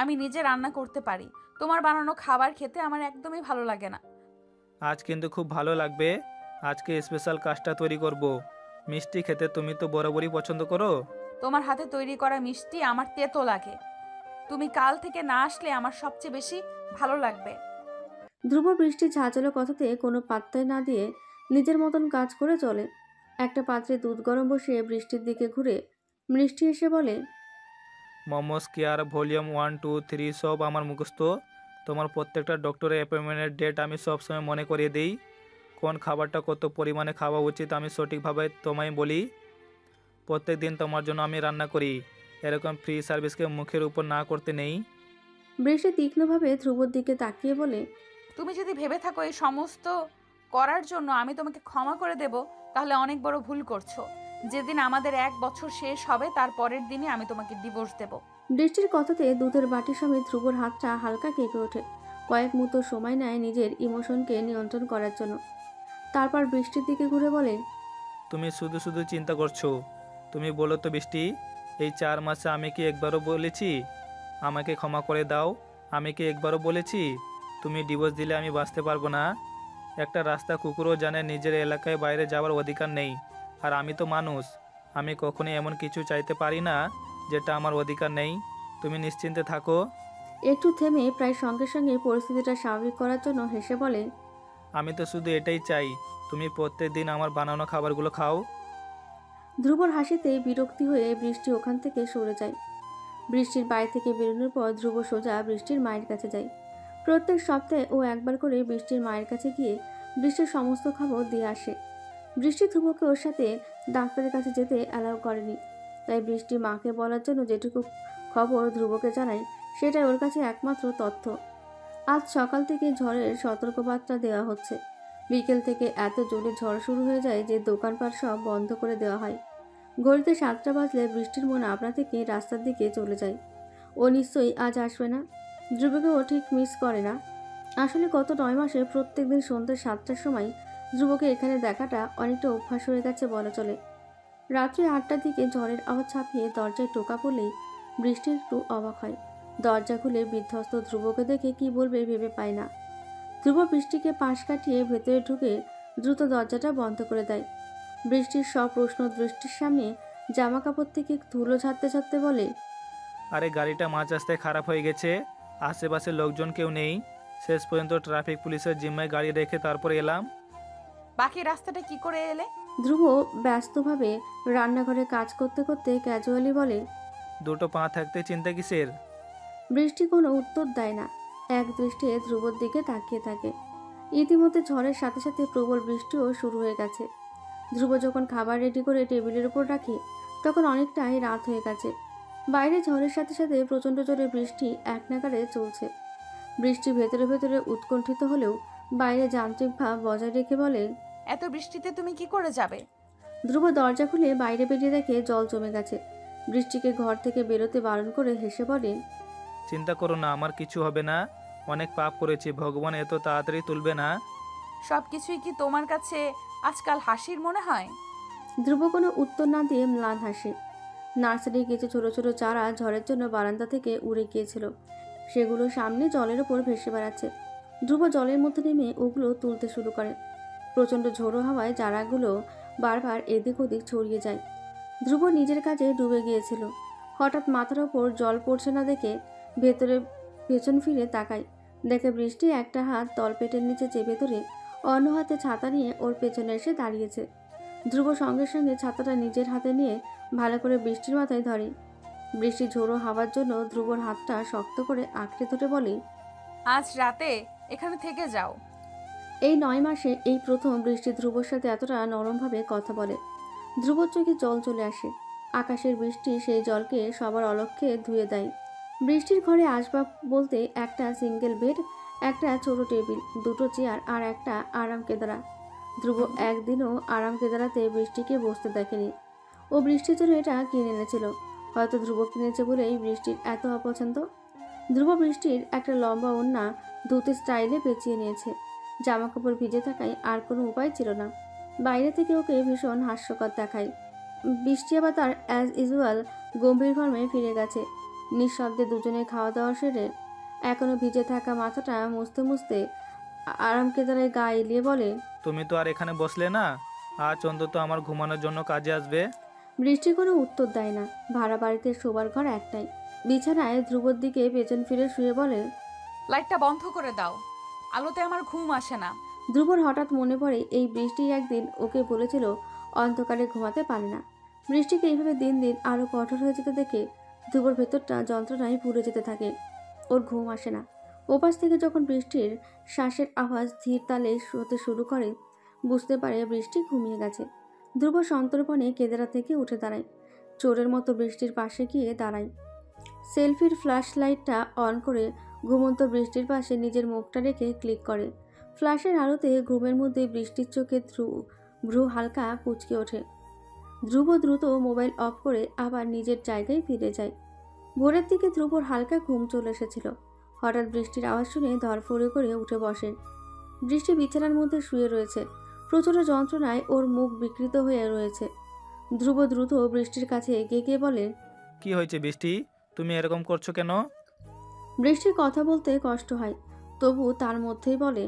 আমি নিজে রান্না করতে পারি, তোমার বানানো খাবার খেতে আমার একদমই ভালো লাগে না। আজ কিন্তু খুব ভালো লাগবে। আজকে স্পেশাল কাজটা তৈরি করব। মিষ্টি খেতে তুমি তো বরাবরই পছন্দ করো। তোমার হাতে তৈরি করা মিষ্টি আমার তেতো লাগে। তুমি কাল থেকে না আসলে আমার সবচেয়ে বেশি ভালো লাগবে। ধ্রুব বৃষ্টির ঝাঁঝালো কথাতে কোনো পাত্তাই না দিয়ে নিজের মতন কাজ করে চলে। একটা পাত্রে দুধ গরম বসিয়ে বৃষ্টির দিকে ঘুরে মিষ্টি এসে বলে, মোমোস কেয়ার ভলিউম 1, 2, 3 সব আমার মুখস্থ। তোমার প্রত্যেকটা ডক্টরের অ্যাপয়েন্টমেন্টের ডেট আমি সবসময় মনে করিয়ে দিই। কোন খাবারটা কত পরিমাণে খাওয়া উচিত আমি সঠিকভাবে তোমায় বলি। প্রত্যেক দিন তোমার জন্য আমি রান্না করি। এরকম ফ্রি সার্ভিসকে মুখের উপর না করতে নেই। বৃষ্টি তীক্ষ্ণভাবে ধ্রুবর দিকে তাকিয়ে বলে, তুমি যদি ভেবে থাকো এই সমস্ত করার জন্য আমি তোমাকে ক্ষমা করে দেব, তাহলে অনেক বড় ভুল করছো। যেদিন আমাদের 1 বছর শেষ হবে তার পরের দিনই আমি তোমাকে ডিভোর্স দেব। বৃষ্টির কথাতে দুধের বাটি সমেত ধ্রুবর হাতটা হালকা কেঁপে ওঠে। কয়েক মুহূর্ত সময় নেয় নিজের ইমোশনকে নিয়ন্ত্রণ করার জন্য। তারপর বৃষ্টির দিকে ঘুরে বলে, তুমি শুধু শুধু চিন্তা করছো। তুমি বলো তো বৃষ্টি, এই 4 মাসে আমি কি একবারও বলেছি আমাকে ক্ষমা করে দাও? আমি কি একবারও বলেছি তুমি ডিভোর্স দিলে আমি বাঁচতে পারবো না? একটা রাস্তা কুকুরও জানে নিজের এলাকায় বাইরে যাওয়ার অধিকার নেই। আর আমি তো মানুষ, আমি কখনোই এমন কিছু চাইতে পারি না যেটা আমার অধিকার নেই। তুমি নিশ্চিন্তে থাকো। একটু থেমে প্রায় সঙ্গে সঙ্গে পরিস্থিতিটা স্বাভাবিক করার জন্য হেসে বলে, আমি তো শুধু এটাই চাই, তুমি প্রত্যেক দিন আমার বানানো খাবারগুলো খাও। ধ্রুবর হাসিতে বিরক্তি হয়ে বৃষ্টি ওখান থেকে সরে যায়। বৃষ্টির বাড়ি থেকে বেরোনোর পর ধ্রুব সোজা বৃষ্টির মায়ের কাছে যায়। প্রত্যেক সপ্তাহে ও একবার করে বৃষ্টির মায়ের কাছে গিয়ে বৃষ্টির সমস্ত খবর দিয়ে আসে। বৃষ্টি ধ্রুবকে ওর সাথে ডাক্তারের কাছে যেতে অ্যালাউ করেনি। তাই বৃষ্টি মাকে বলার জন্য যেটুকু খবর ধ্রুবকে জানায় সেটাই ওর কাছে একমাত্র তথ্য। আজ সকাল থেকে ঝড়ের সতর্কবার্তা দেওয়া হচ্ছে। বিকেল থেকে এত জোরে ঝড় শুরু হয়ে যায় যে দোকানপাট সব বন্ধ করে দেওয়া হয়। ঘড়িতে 7টা বাজলে বৃষ্টির মন আপনা থেকে রাস্তার দিকে চলে যায়। ও নিশ্চয়ই আজ আসবে না। ধ্রুবকে ও ঠিক মিস করে না। আসলে গত 9 মাসে প্রত্যেকদিন সন্ধ্যে 7টার সময় ধ্রুবকে এখানে দেখাটা অনেকটা অভ্যাস হয়ে গেছে বলা চলে। রাত্রি 8টার দিকে ঝড়ের আওয়াজ ছাপিয়ে দরজায় টোকা পড়লেই বৃষ্টি একটু অবাক হয়। দরজা খুলে বিধ্বস্ত ধ্রুবকে দেখে কি বলবে ভেবে পায় না। ধ্রুব বৃষ্টিকে পাশ কাটিয়ে ভেতরে ঢুকে দ্রুত দরজাটা বন্ধ করে দেয়। বৃষ্টির সব প্রশ্ন দৃষ্টির সামনে জামা কাপড় থেকে ধুলো ঝাড়তে ঝাড়তে বলে, আরে গাড়িটা মাঝ রাস্তায় খারাপ হয়ে গেছে, আশেপাশে লোকজন কেউ নেই। শেষ পর্যন্ত ট্রাফিক পুলিশের জিম্মায় গাড়ি রেখে তারপর এলাম। বাকি রাস্তাটা কি করে এলে? ধ্রুব ব্যস্তভাবে রান্নাঘরে কাজ করতে করতে ক্যাজুয়ালি বলে। দুটো পা থাকতে চিন্তা কিসের? বৃষ্টি কোনো উত্তর দেয় না, এক দৃষ্টিতে ধ্রুবর দিকে তাকিয়ে থাকে। ইতিমধ্যে ঝড়ের সাথে সাথে প্রবল বৃষ্টিও শুরু হয়ে গেছে। ধ্রুব যখন খাবার রেডি করে টেবিলের উপর রাখে তখন অনেকটাই রাত হয়ে গেছে। বাইরে ঝড়ের সাথে সাথে প্রচণ্ড জোরে বৃষ্টি এক নাগাড়ে চলছে। বৃষ্টি ভেতরে ভেতরে উৎকণ্ঠিত হলেও বাইরে যান্ত্রিক ভাব বজায় রেখে বলে, এত বৃষ্টিতে তুমি কি করে যাবে? ধ্রুব দরজা খুলে বাইরে বেরিয়ে দেখে জল জমে গেছে। বৃষ্টিকে ঘর থেকে বেরোতে বারণ করে হেসে বলে, চিন্তা করো না, আমার কিছু হবে না। অনেক পাপ করেছি, ভগবান এত তাড়াতাড়ি তুলবে না। সব কিছুই কি তোমার কাছে আজকাল হাসির মনে হয়? ধ্রুব কোনো উত্তর না দিয়ে ম্লান হাসে। নার্সারির কিছু ছোট ছোট চারা ঝড়ের জন্য বারান্দা থেকে উড়ে গিয়েছিল। সেগুলো সামনে জলের ওপর ভেসে বেড়াচ্ছে। ধ্রুব জলের মধ্যে নেমে ওগুলো তুলতে শুরু করে। প্রচণ্ড ঝোড়ো হাওয়ায় চারাগুলো বারবার এদিক ওদিক ছড়িয়ে যায়। ধ্রুব নিজের কাজে ডুবে গিয়েছিল। হঠাৎ মাথার ওপর জল পড়ছে না দেখে ভেতরে পেছন ফিরে তাকায়। দেখে বৃষ্টি একটা হাত তলপেটের নিচে চেপে ধরে অন্য হাতে ছাতা নিয়ে ওর পেছনে এসে দাঁড়িয়েছে। ধ্রুব সঙ্গে সঙ্গে ছাতাটা নিজের হাতে নিয়ে ভালো করে বৃষ্টির মাথায় ধরে। বৃষ্টি ঝোড়ো হাওয়ার জন্য ধ্রুবর হাতটা শক্ত করে আঁকড়ে ধরে বলে, আজ রাতে এখানে থেকে যাও। এই 9 মাসে এই প্রথম বৃষ্টি ধ্রুবর সাথে এতটা নরমভাবে কথা বলে। ধ্রুবর চোখে জল চলে আসে। আকাশের বৃষ্টি সেই জলকে সবার অলক্ষ্যে ধুয়ে দেয়। বৃষ্টির ঘরে আসবাব বলতে একটা সিঙ্গেল বেড, একটা ছোট টেবিল, দুটো চেয়ার আর একটা আরাম কেদারা। ধ্রুব একদিনও আরাম কেদারাতে বৃষ্টিকে বসতে দেখেনি। ও বৃষ্টির জন্য এটা কিনে এনেছিল। হয়তো ধ্রুব কিনেছে বলেই বৃষ্টির এত অপছন্দ। ধ্রুব বৃষ্টির একটা লম্বা ওড়না ধুতে স্টাইলে পেঁচিয়ে নিয়েছে। জামা কাপড় ভিজে থাকায় আর কোনো উপায় ছিল না। বাইরে থেকে ওকে ভীষণ হাস্যকর দেখায়। বৃষ্টি আবার তার অ্যাজ ইউজুয়াল গম্ভীর ফর্মে ফিরে গেছে। নিঃশব্দে দুজনে খাওয়া দাওয়া সেরে এখনো ভিজে থাকা মাথাটা মুছতে মুছতে আরাম কেদারায় গা এলিয়ে বলে, তুমি তো আর এখানে বসলে না, আজ অন্তত আমার ঘুমানোর জন্য কাজে আসবে। বৃষ্টি কোনো উত্তর দেয় না। ভাড়া বাড়িতে শোবার ঘর একটাই। বিছানায় ধ্রুবর দিকে পেছন ফিরে শুয়ে বলে, লাইটটা বন্ধ করে দাও, আলোতে আমার ঘুম আসে না। ধ্রুবর হঠাৎ মনে পড়ে এই বৃষ্টি একদিন ওকে বলেছিল অন্ধকারে ঘুমাতে পারে না। বৃষ্টিকে এইভাবে দিন দিন আরও কঠোর হয়ে যেতে দেখে ধ্রুবর ভেতরটা যন্ত্রণায় পুড়ে যেতে থাকে। ওর ঘুম আসে না। ওপাশ থেকে যখন বৃষ্টির শ্বাসের আওয়াজ ধীর তালে হতে শুরু করে, বুঝতে পারে বৃষ্টি ঘুমিয়ে গেছে। ধ্রুব সন্তর্পণে কেদারা থেকে উঠে দাঁড়ায়। চোরের মতো বৃষ্টির পাশে গিয়ে দাঁড়ায়। সেলফির ফ্ল্যাশ লাইটটা অন করে ঘুমন্ত বৃষ্টির পাশে নিজের মুখটা রেখে ক্লিক করে। ফ্ল্যাশের আলোতে ঘুমের মধ্যে বৃষ্টির চোখে ভ্রু হালকা কুঁচকে ওঠে। ধ্রুব দ্রুত মোবাইল অফ করে আবার নিজের জায়গায় ফিরে যায়। ভোরের দিকে ধ্রুবর হালকা ঘুম চলে এসেছিল। হঠাৎ বৃষ্টির আওয়াজ শুনে ধরফড়ে করে উঠে বসে। বৃষ্টি বিছানার মধ্যে শুয়ে রয়েছে। প্রচণ্ড যন্ত্রণায় ওর মুখ বিকৃত হয়ে রয়েছে। ধ্রুব দ্রুত বৃষ্টির কাছে এগিয়ে গিয়ে বলে, কি হয়েছে বৃষ্টি, তুমি এরকম করছো কেন? বৃষ্টির কথা বলতে কষ্ট হয়, তবু তার মধ্যেই বলে,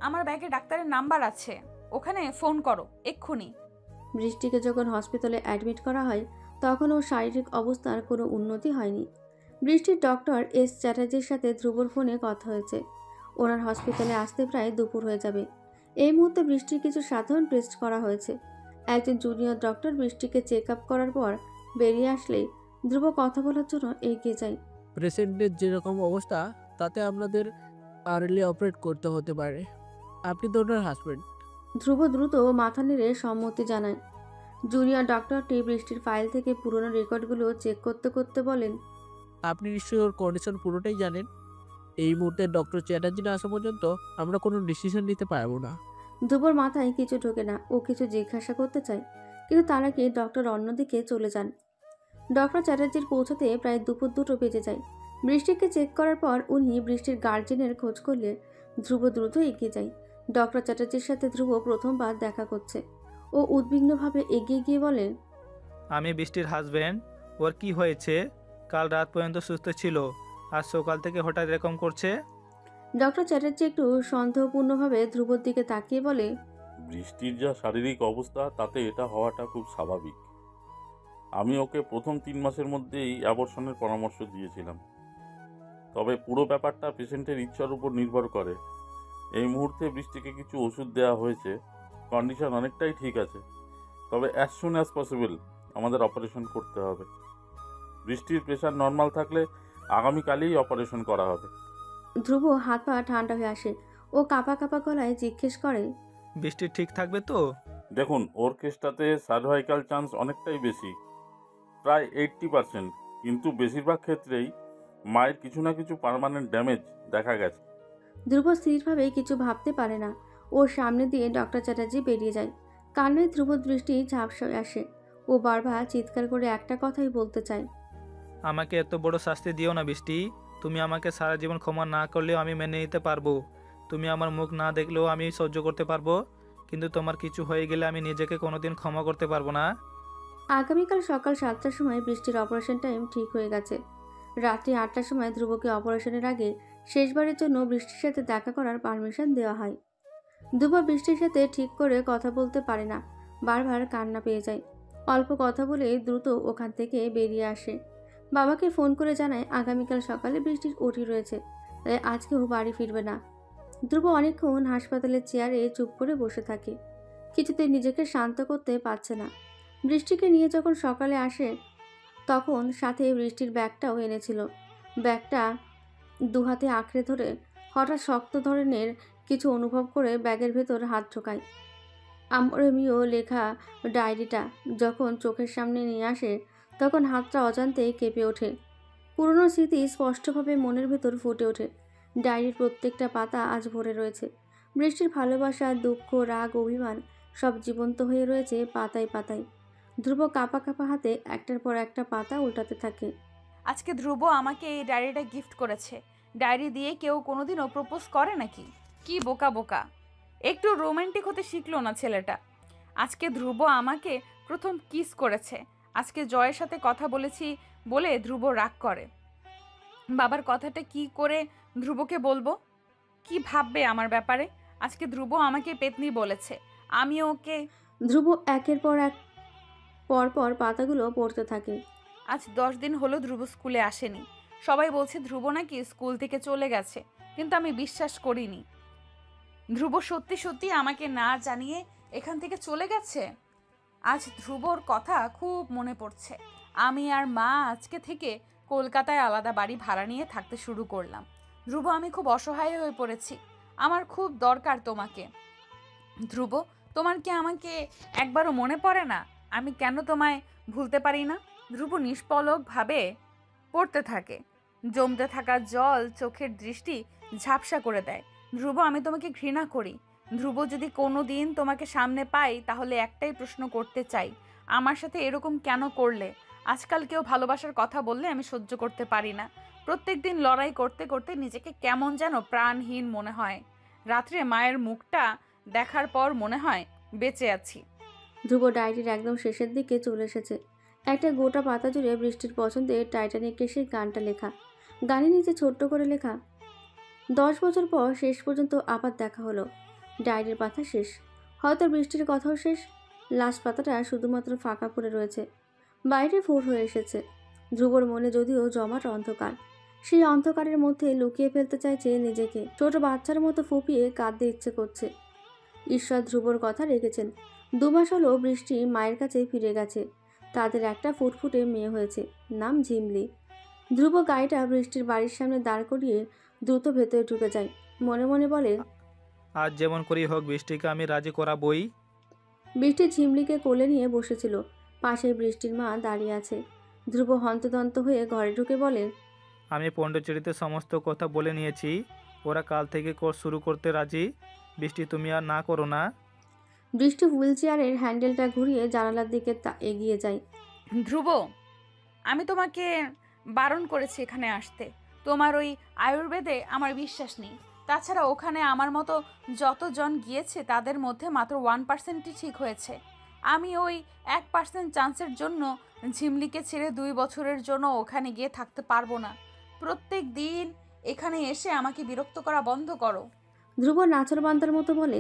আমার ব্যাগে ডাক্তারের নাম্বার আছে, ওখানে ফোন করো এক্ষুনি। বৃষ্টিকে যখন হসপিটালে অ্যাডমিট করা হয় তখন ওর শারীরিক অবস্থার কোনো উন্নতি হয়নি। বৃষ্টির ডক্টর এস চ্যাটার্জির সাথে ধ্রুবর ফোনে কথা হয়েছে। ওনার হসপিটালে আসতে প্রায় দুপুর হয়ে যাবে। এই মুহূর্তে বৃষ্টির কিছু সাধারণ টেস্ট করা হয়েছে। একজন জুনিয়র ডক্টর বৃষ্টিকে চেক আপ করার পর বেরিয়ে আসলেই ধ্রুব কথা বলার জন্য এগিয়ে যায়। পেশেন্টের যেরকম অবস্থা তাতে আপনাদের আর্লি অপারেট করতে হতে পারে। আপনি তো ওনার হাজব্যান্ড। ধ্রুব দ্রুত মাথা নেড়ে সম্মতি জানায়। জুনিয়র ডক্টরটি বৃষ্টির ফাইল থেকে পুরনো রেকর্ডগুলো চেক করতে করতে বলেন, আপনি নিশ্চয়ই ওর কন্ডিশন পুরোটাই জানেন। এই মুহূর্তে ডক্টর চ্যাটার্জি না আসা পর্যন্ত আমরা কোনো ডিসিশন নিতে পারবো না। ধ্রুবর মাথায় কিছু ঢোকে না। ও কিছু জিজ্ঞাসা করতে চায়, কিন্তু তার আগে ডক্টর অন্যদিকে চলে যান। ডক্টর চ্যাটার্জির পৌঁছাতে প্রায় দুপুর 2টো বেজে যায়। বৃষ্টিকে চেক করার পর উনি বৃষ্টির গার্জেনের খোঁজ করলে ধ্রুব দ্রুত এগিয়ে যায়। ডক্টর চ্যাটার্জির সাথে ধ্রুব প্রথমবার দেখা করছে। ও উদ্বিগ্নভাবে এগিয়ে গিয়ে বলে, আমি বৃষ্টির হাজব্যান্ড। ওর কি হয়েছে? কাল রাত পর্যন্ত সুস্থ ছিল, আজ সকাল থেকে হঠাৎ এরকম করছে। ডক্টর চ্যাটার্জি একটু সন্দেহপূর্ণভাবে ধ্রুবর দিকে তাকিয়ে বলে, বৃষ্টির যা শারীরিক অবস্থা তাতে এটা হওয়াটা খুব স্বাভাবিক। আমি ওকে প্রথম 3 মাসের মধ্যেই অ্যাবর্শনের পরামর্শ দিয়েছিলাম। তবে পুরো ব্যাপারটা পেশেন্টের ইচ্ছার উপর নির্ভর করে। এই মুহূর্তে বৃষ্টিকে কিছু ওষুধ দেওয়া হয়েছে, কন্ডিশন অনেকটাই ঠিক আছে। তবে অ্যাজ সুন অ্যাজ পসিবল আমাদের অপারেশন করতে হবে। বৃষ্টির প্রেশার নর্মাল থাকলে আগামীকালই অপারেশন করা হবে। ধ্রুব হাত পা ঠান্ডা হয়ে আসে। ও কাঁপা কাঁপা গলায় জিজ্ঞেস করে, বৃষ্টি ঠিক থাকবে তো? দেখুন, ওর কেসটাতে সার্ভাইকাল চান্স অনেকটাই বেশি, প্রায় 80%, কিন্তু বেশিরভাগ ক্ষেত্রেই মায়ের কিছু না কিছু পার্মানেন্ট ড্যামেজ দেখা গেছে। ধ্রুব স্থিরভাবে কিছু ভাবতে পারে না। ওর সামনে দিয়ে ডক্টর চ্যাটার্জি বেরিয়ে যায়। কান্নায় ধ্রুব দৃষ্টি ঝাপসা আসে। ও বারবার চিৎকার করে একটা কথাই বলতে চায়, আমাকে এত বড় শাস্তি দিও না বৃষ্টি। তুমি আমাকে সারা জীবন ক্ষমা না করলেও আমি মেনে নিতে পারবো। তুমি আমার মুখ না দেখলেও আমি সহ্য করতে পারবো, কিন্তু তোমার কিছু হয়ে গেলে আমি নিজেকে কোনোদিন ক্ষমা করতে পারবো না। আগামীকাল সকাল 7টার সময় বৃষ্টির অপারেশন টাইম ঠিক হয়ে গেছে। রাত্রি 8টার সময় ধ্রুবকে অপারেশনের আগে শেষবারের জন্য বৃষ্টির সাথে দেখা করার পারমিশন দেওয়া হয়। ধ্রুব বৃষ্টির সাথে ঠিক করে কথা বলতে পারে না, বারবার কান্না পেয়ে যায়। অল্প কথা বলে দ্রুত ওখান থেকে বেরিয়ে আসে। বাবাকে ফোন করে জানায় আগামীকাল সকালে বৃষ্টির ওটি রয়েছে, তাই আজকেও বাড়ি ফিরবে না। ধ্রুব অনেকক্ষণ হাসপাতালের চেয়ারে চুপ করে বসে থাকে। কিছুতেই নিজেকে শান্ত করতে পারছে না। বৃষ্টিকে নিয়ে যখন সকালে আসে তখন সাথে বৃষ্টির ব্যাগটাও এনেছিল। ব্যাগটা দুহাতে আঁকড়ে ধরে হঠাৎ শক্ত ধরনের কিছু অনুভব করে ব্যাগের ভেতর হাত ঢোকায়। আমরেমিও লেখা ডায়েরিটা যখন চোখের সামনে নিয়ে আসে তখন হাতটা অজান্তেই কেঁপে ওঠে। পুরনো স্মৃতি স্পষ্টভাবে মনের ভেতর ফুটে ওঠে। ডায়েরির প্রত্যেকটা পাতা আজ ভরে রয়েছে। বৃষ্টির ভালোবাসা, দুঃখ, রাগ, অভিমান সব জীবন্ত হয়ে রয়েছে পাতায় পাতায়। ধ্রুব কাঁপা কাঁপা হাতে একটার পর একটা পাতা উল্টাতে থাকে। আজকে ধ্রুব আমাকে এই ডায়েরিটা গিফট করেছে। ডায়েরি দিয়ে কেউ কোনোদিনও প্রপোজ করে নাকি? কি বোকা বোকা, একটু রোমান্টিক হতে শিখলো না ছেলেটা। আজকে ধ্রুব আমাকে প্রথম কিস করেছে। আজকে জয়ের সাথে কথা বলেছি বলে ধ্রুব রাগ করে। বাবার কথাটা কি করে ধ্রুবকে বলবো? কি ভাববে আমার ব্যাপারে? আজকে ধ্রুব আমাকে পেতনি বলেছে, আমি ওকে। ধ্রুব একের পর এক পর পাতাগুলো পড়তে থাকে। আজ 10 দিন হলো ধ্রুব স্কুলে আসেনি। সবাই বলছে ধ্রুব নাকি স্কুল থেকে চলে গেছে, কিন্তু আমি বিশ্বাস করিনি। ধ্রুব সত্যি সত্যি আমাকে না জানিয়ে এখান থেকে চলে গেছে। আজ ধ্রুবর কথা খুব মনে পড়ছে। আমি আর মা আজকে থেকে কলকাতায় আলাদা বাড়ি ভাড়া নিয়ে থাকতে শুরু করলাম। ধ্রুব, আমি খুব অসহায় হয়ে পড়েছি। আমার খুব দরকার তোমাকে। ধ্রুব, তোমার কি আমাকে একবারও মনে পড়ে না? আমি কেন তোমায় ভুলতে পারি না? ধ্রুব নিষ্পলকভাবে পড়তে থাকে। জমতে থাকা জল চোখের দৃষ্টি ঝাপসা করে দেয়। ধ্রুব, আমি তোমাকে ঘৃণা করি। ধ্রুব, যদি কোনো দিন তোমাকে সামনে পাই তাহলে একটাই প্রশ্ন করতে চাই, আমার সাথে এরকম কেন করলে? আজকাল কেউ ভালোবাসার কথা বললে আমি সহ্য করতে পারি না। প্রত্যেক দিন লড়াই করতে করতে নিজেকে কেমন যেন প্রাণহীন মনে হয়। রাত্রে মায়ের মুখটা দেখার পর মনে হয় বেঁচে আছি। ধ্রুব ডায়েরির একদম শেষের দিকে চলে এসেছে। একটা গোটা পাতা জুড়ে বৃষ্টির পছন্দের টাইটানিকের সেই গানটা লেখা। গানের নিচে ছোট্ট করে লেখা, 10 বছর পর শেষ পর্যন্ত আবার দেখা হলো। ডায়েরির পাতা শেষ, হয়তো বৃষ্টির কথাও শেষ। লাস্ট পাতাটা শুধুমাত্র ফাঁকা পড়ে রয়েছে। বাইরে ভোর হয়ে এসেছে। ধ্রুবর মনে যদিও জমাট অন্ধকার, সেই অন্ধকারের মধ্যে লুকিয়ে ফেলতে চাইছে নিজেকে। ছোট বাচ্চার মতো ফুপিয়ে কাঁদতে ইচ্ছে করছে। ঈশ্বর ধ্রুবর কথা রেখেছেন। 2 মাস হলো বৃষ্টি মায়ের কাছে ফিরে গেছে। তাদের একটা ফুটফুটে মেয়ে হয়েছে, নাম ঝিমলি। ধ্রুব গাড়িটা বৃষ্টির বাড়ির সামনে দাঁড় করিয়ে দ্রুত ভেতরে ঢুকে যায়। মনে মনে বলে, আজ যেমন করেই হোক বৃষ্টিকে আমি রাজি করাবই। বৃষ্টি ঝিমলিকে কোলে নিয়ে বসেছিল। পাশে বৃষ্টির মা দাঁড়িয়ে আছে। ধ্রুব হন্তদন্ত হয়ে ঘরে ঢুকে বলে, আমি পণ্ডিচেরিতে সমস্ত কথা বলে নিয়েছি, ওরা কাল থেকে কোর্স শুরু করতে রাজি। বৃষ্টি, তুমি আর না করো না। বৃষ্টি হুইল চেয়ারের হ্যান্ডেলটা ঘুরিয়ে জানালার দিকে এগিয়ে যায়। ধ্রুব, আমি তোমাকে বারণ করেছি এখানে আসতে। তোমার ওই আয়ুর্বেদে আমার বিশ্বাস নেই। তাছাড়া ওখানে আমার মতো যতজন গিয়েছে তাদের মধ্যে মাত্র 1%ই ঠিক হয়েছে। আমি ওই 1% চান্সের জন্য ঝিমলিকে ছেড়ে 2 বছরের জন্য ওখানে গিয়ে থাকতে পারবো না। প্রত্যেক দিন এখানে এসে আমাকে বিরক্ত করা বন্ধ করো। ধ্রুব নাচরবান্দার মতো বলে,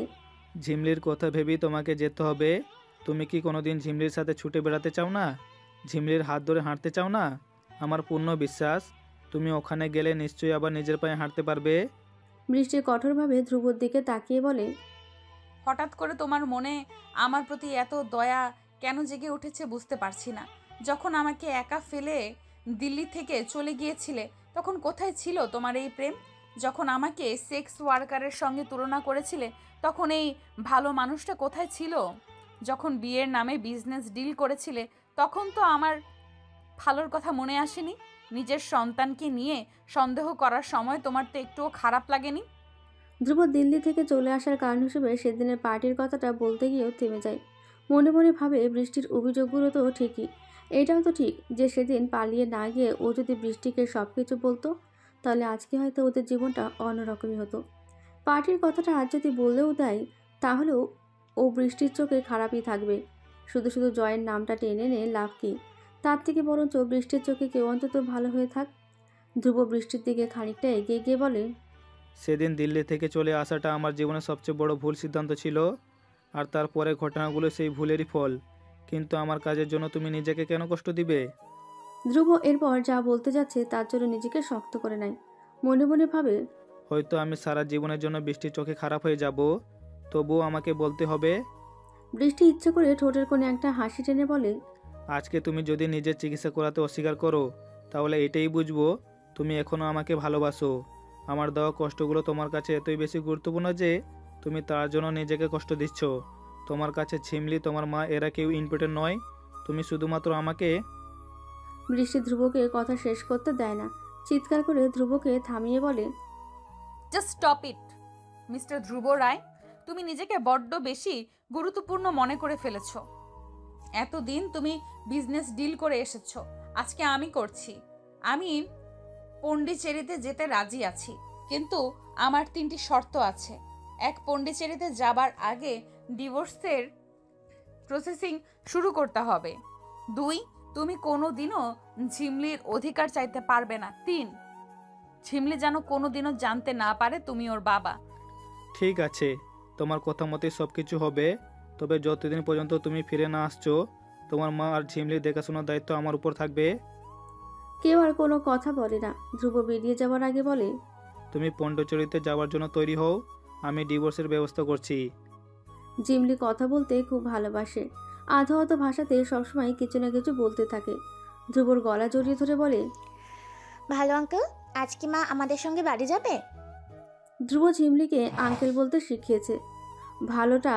ঝিমলির কথা ভেবেই তোমাকে যেতে হবে। তুমি কি কোনোদিন ঝিমলির সাথে ছুটে বেড়াতে চাও না? ঝিমলির হাত ধরে হাঁটতে চাও না? আমার পূর্ণ বিশ্বাস তুমি ওখানে গেলে নিশ্চয়ই আবার নিজের পায়ে হাঁটতে পারবে। বৃষ্টি কঠোরভাবে ধ্রুবর দিকে তাকিয়ে বলে, হঠাৎ করে তোমার মনে আমার প্রতি এত দয়া কেন জেগে উঠেছে বুঝতে পারছি না। যখন আমাকে একা ফেলে দিল্লি থেকে চলে গিয়েছিলে তখন কোথায় ছিল তোমার এই প্রেম? যখন আমাকে সেক্স ওয়ার্কারের সঙ্গে তুলনা করেছিলে তখন এই ভালো মানুষটা কোথায় ছিল? যখন বিয়ের নামে বিজনেস ডিল করেছিলে তখন তো আমার ভালোর কথা মনে আসেনি? নিজের সন্তানকে নিয়ে সন্দেহ করার সময় তোমার তো একটুও খারাপ লাগেনি? ধ্রুব দিল্লি থেকে চলে আসার কারণ হিসেবে সেদিনের পার্টির কথাটা বলতে গিয়েও থেমে যায়। মনে মনে ভাবে, বৃষ্টির অভিযোগগুলো তো ঠিকই। এটাও তো ঠিক যে সেদিন পালিয়ে না গিয়ে ও যদি বৃষ্টিকে সব কিছু বলতো তাহলে আজকে হয়তো ওদের জীবনটা অন্যরকমই হতো। পার্টির কথাটা আজ যদি বললেও দেয় তাহলেও ও বৃষ্টির চোখে খারাপই থাকবে। শুধু শুধু জয়ের নামটা টেনে নে লাভ কি? তার থেকে বরঞ্চ বৃষ্টির চোখে কেউ অন্তত ভালো হয়ে থাক। ধ্রুব বৃষ্টির দিকে খানিকটা এগিয়ে গিয়ে বলে, সেদিন দিল্লি থেকে চলে আসাটা আমার জীবনের সবচেয়ে বড় ভুল সিদ্ধান্ত ছিল, আর তারপরে ঘটনাগুলো সেই ভুলেরই ফল। কিন্তু আমার কাজের জন্য তুমি নিজেকে কেন কষ্ট দিবে? ধ্রুব এরপর যা বলতে যাচ্ছে তার জন্য নিজেকে শক্ত করে নেয়। মনে মনে ভাবে, হয়তো আমি সারা জীবনের জন্য বৃষ্টির চোখে খারাপ হয়ে যাব, তবুও আমাকে বলতে হবে। বৃষ্টি ইচ্ছে করে ঠোঁটের কোণে একটা হাসি টেনে বলে, আজকে তুমি যদি নিজের চিকিৎসা করাতে অস্বীকার করো তাহলে এটাই বুঝবো তুমি এখনও আমাকে ভালোবাসো। আমার দেওয়া কষ্টগুলো তোমার কাছে এতই বেশি গুরুত্বপূর্ণ যে তুমি তার জন্য নিজেকে কষ্ট দিচ্ছ। তোমার কাছে ঝিমলি, তোমার মা, এরা কেউ ইম্পর্টেন্ট নয়। তুমি শুধুমাত্র আমাকে। বৃষ্টি ধ্রুবকে কথা শেষ করতে দেয় না। চিৎকার করে ধ্রুবকে থামিয়ে বলে, জাস্ট স্টপ ইট মিস্টার ধ্রুব রায়। তুমি নিজেকে বড্ড বেশি গুরুত্বপূর্ণ মনে করে ফেলেছ। এতদিন তুমি বিজনেস ডিল করে এসেছো, আজকে আমি করছি। আমি পণ্ডিচেরিতে যেতে রাজি আছি, কিন্তু আমার 3টি শর্ত আছে। এক, পণ্ডিচেরিতে যাবার আগে ডিভোর্সের প্রসেসিং শুরু করতে হবে। 2, তুমি কোনো দিনও ঝিমলির অধিকার চাইতে পারবে না। 3, ঝিমলি যেন কোনো দিনও জানতে না পারে তুমি ওর বাবা। ঠিক আছে, তোমার কথা মতোই সব কিছু হবে। তবে যতদিন পর্যন্ত তুমি ফিরে না আসছো, তোমার মা আর ঝিমলির দেখাশোনার দায়িত্ব আমার উপর থাকবে। কেউ আর কোনো কথা বলে না। ধ্রুব বেরিয়ে যাওয়ার আগে বলে, তুমি পন্ডিচেরিতে যাওয়ার জন্য তৈরি হও, আমি ডিভোর্সের ব্যবস্থা করছি। ঝিমলি কথা বলতে খুব ভালোবাসে। আধো আধো ভাষাতে সবসময় কিছু না কিছু বলতে থাকে। ধ্রুবর গলা জড়িয়ে ধরে বলে, ভালো আঙ্কেল, আজ কি মা আমাদের সঙ্গে বাড়ি যাবে? ধ্রুব ঝিমলিকে আঙ্কেল বলতে শিখিয়েছে। ভালোটা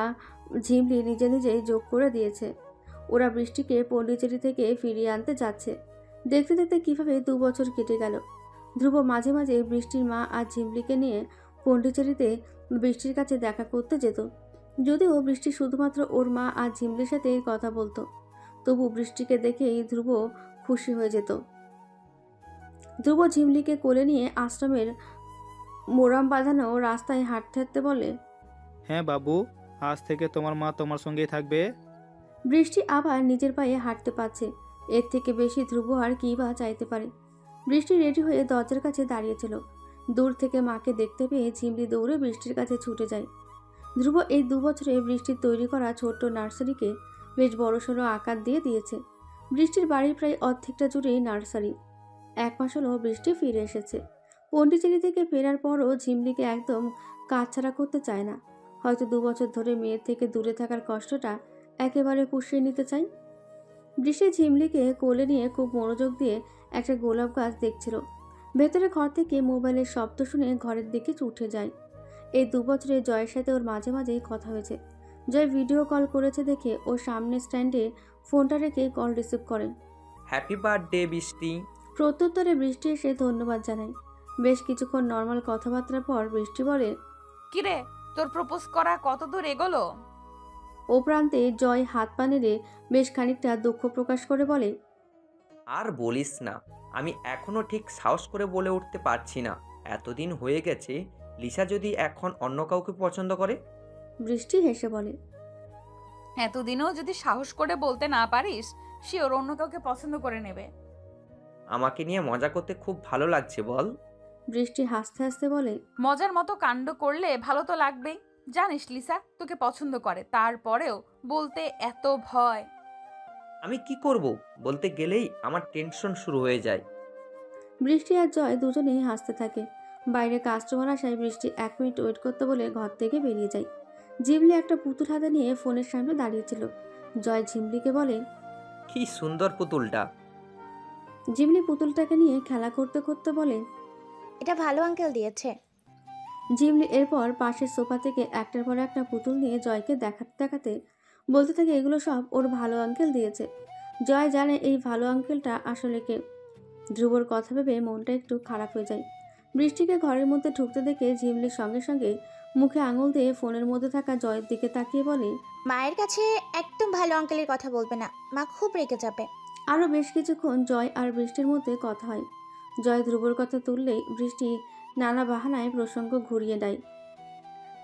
ঝিমলি নিজে নিজেই যোগ করে দিয়েছে। ওরা বৃষ্টিকে পন্ডিচেরি থেকে ফিরিয়ে আনতে যাচ্ছে। দেখতে দেখতে কিভাবে 2 বছর কেটে গেল। ধ্রুব মাঝে মাঝে বৃষ্টির মা আর ঝিমলিকে নিয়ে পন্ডিচেরিতে বৃষ্টির কাছে দেখা করতে যেত। যদিও বৃষ্টি শুধুমাত্র ওর মা আর ঝিমলির সাথে কথা বলতো, তবু বৃষ্টিকে দেখেই ধ্রুব খুশি হয়ে যেত। ধ্রুব ঝিমলিকে কোলে নিয়ে আশ্রমের মোরাম বাঁধানো রাস্তায় হাঁটতে হাঁটতে বলে, হ্যাঁ বাবু, আজ থেকে তোমার মা তোমার সঙ্গেই থাকবে। বৃষ্টি আবার নিজের পায়ে হাঁটতে পারছে। এর থেকে বেশি ধ্রুব আর কী বা চাইতে পারে। বৃষ্টি রেডি হয়ে দরজার কাছে দাঁড়িয়েছিল। দূর থেকে মাকে দেখতে পেয়ে ঝিমলি দৌড়ে বৃষ্টির কাছে ছুটে যায়। ধ্রুব এই 2 বছরে বৃষ্টির তৈরি করা ছোট্ট নার্সারিকে বেশ বড়সড় আকার দিয়ে দিয়েছে। বৃষ্টির বাড়ির প্রায় অর্ধেকটা জুড়েই নার্সারি। 1 মাস হলো বৃষ্টি ফিরে এসেছে। পন্ডিচেরি থেকে ফেরার পরও ঝিমলিকে একদম কাছছাড়া করতে চায় না। হয়তো 2 বছর ধরে মেয়ের থেকে দূরে থাকার কষ্টটা একেবারে পুষিয়ে নিতে চাই। বৃষ্টি ঝিমলিকে কোলে নিয়ে খুব মনোযোগ দিয়ে একটা গোলাপ গাছ দেখছিল। ভেতরে ঘর থেকে মোবাইলের শব্দ শুনে ঘরের দিকে উঠে যায়। এই 2 বছরে জয়ের সাথে ওর মাঝে মাঝেই কথা হয়েছে। জয় ভিডিও কল করেছে দেখে ওর সামনে স্ট্যান্ডে ফোনটা রেখে কল রিসিভ করেন। হ্যাপি বার্থডে বৃষ্টি। প্রত্যুত্তরে বৃষ্টি এসে ধন্যবাদ জানায়। বেশ কিছুক্ষণ নর্মাল কথাবার্তার পর বৃষ্টি বলে, কিরে, তোর প্রপোজ করা কত দূর এগোলো? ও প্রান্তে জয় হাত পা নেড়ে বেশ খানিকটা দুঃখ প্রকাশ করে বলে, আর বলিস না, আমি এখনো ঠিক সাহস করে বলে উঠতে পারছি না। এতদিন হয়ে গেছে, লিসা যদি এখন অন্য কাউকে পছন্দ করে। বৃষ্টি হেসে বলে, এতদিনেও যদি সাহস করে বলতে না পারিস, সে ওর অন্য কাউকে পছন্দ করে নেবে। আমাকে নিয়ে মজা করতে খুব ভালো লাগছে বল। বৃষ্টি হাসতে হাসতে বলে, মজার মতো কাণ্ড করলে ভালো তো লাগবেই। জানিস লিসা তোকে পছন্দ করে, তারপরেও বলতে এত ভয়। আমি কি করব বলতে গেলেই আমার টেনশন শুরু হয়ে যায়। বৃষ্টি আর জয় দুজনেই হাসতে থাকে। বাইরে কাস্টমার আসায় বৃষ্টি 1 মিনিট ওয়েট করতে বলে ঘর থেকে বেরিয়ে যায়। ঝিমলি একটা পুতুল হাতে নিয়ে ফোনের সামনে দাঁড়িয়েছিল। জয় ঝিমলিকে বলে, কি সুন্দর পুতুলটা। ঝিমলি পুতুলটাকে নিয়ে খেলা করতে করতে বলে, এটা ভালো আঙ্কেল দিয়েছে। ঝিমলি এরপর পাশের সোফা থেকে একটার পর একটা পুতুল নিয়ে জয়কে দেখাতে দেখাতে বলতে থাকে এগুলো সব ওর ভালো আঙ্কেল দিয়েছে। জয় জানে এই ভালো আঙ্কেলটা আসলে কে। ধ্রুবর কথা ভেবে মনটা একটু খারাপ হয়ে যায়। বৃষ্টিকে ঘরের মধ্যে ঢুকতে দেখে ঝিমলির সঙ্গে সঙ্গে মুখে আঙুল দিয়ে ফোনের মধ্যে থাকা জয়ের দিকে তাকিয়ে বলে, মায়ের কাছে একদম ভালো আঙ্কেলের কথা বলবে না, মা খুব রেগে যাবে। আরও বেশ কিছুক্ষণ জয় আর বৃষ্টির মধ্যে কথা হয়। জয় ধ্রুবর কথা তুললেই বৃষ্টি নানা বাহানায় প্রসঙ্গ ঘুরিয়ে দেয়।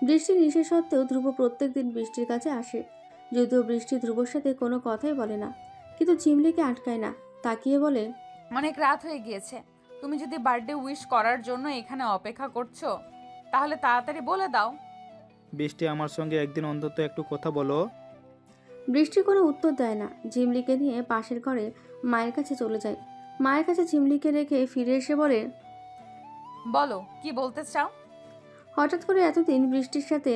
বৃষ্টি নিষেধ সত্ত্বেও ধ্রুব প্রত্যেক দিন বৃষ্টির কাছে আসে। যদিও বৃষ্টি ধ্রুবর সাথে কোনো কথাই বলে না, কিন্তু ঝিমলিকে আটকায় না। তাকিয়ে বলে, অনেক রাত হয়ে গিয়েছে। তুমি যদি বার্থডে উইশ করার জন্য এখানে অপেক্ষা করছো, তাহলে তাড়াতাড়ি বলে দাও। বৃষ্টি আমার সঙ্গে একদিন অন্তত একটু কথা বলো। বৃষ্টি কোনো উত্তর দেয় না। ঝিমলিকে নিয়ে পাশের ঘরে মায়ের কাছে চলে যায়। মায়ের কাছে ঝিমলিকে রেখে ফিরে এসে বলে, বলো কি বলতে চাও। হঠাৎ করে এতদিন বৃষ্টির সাথে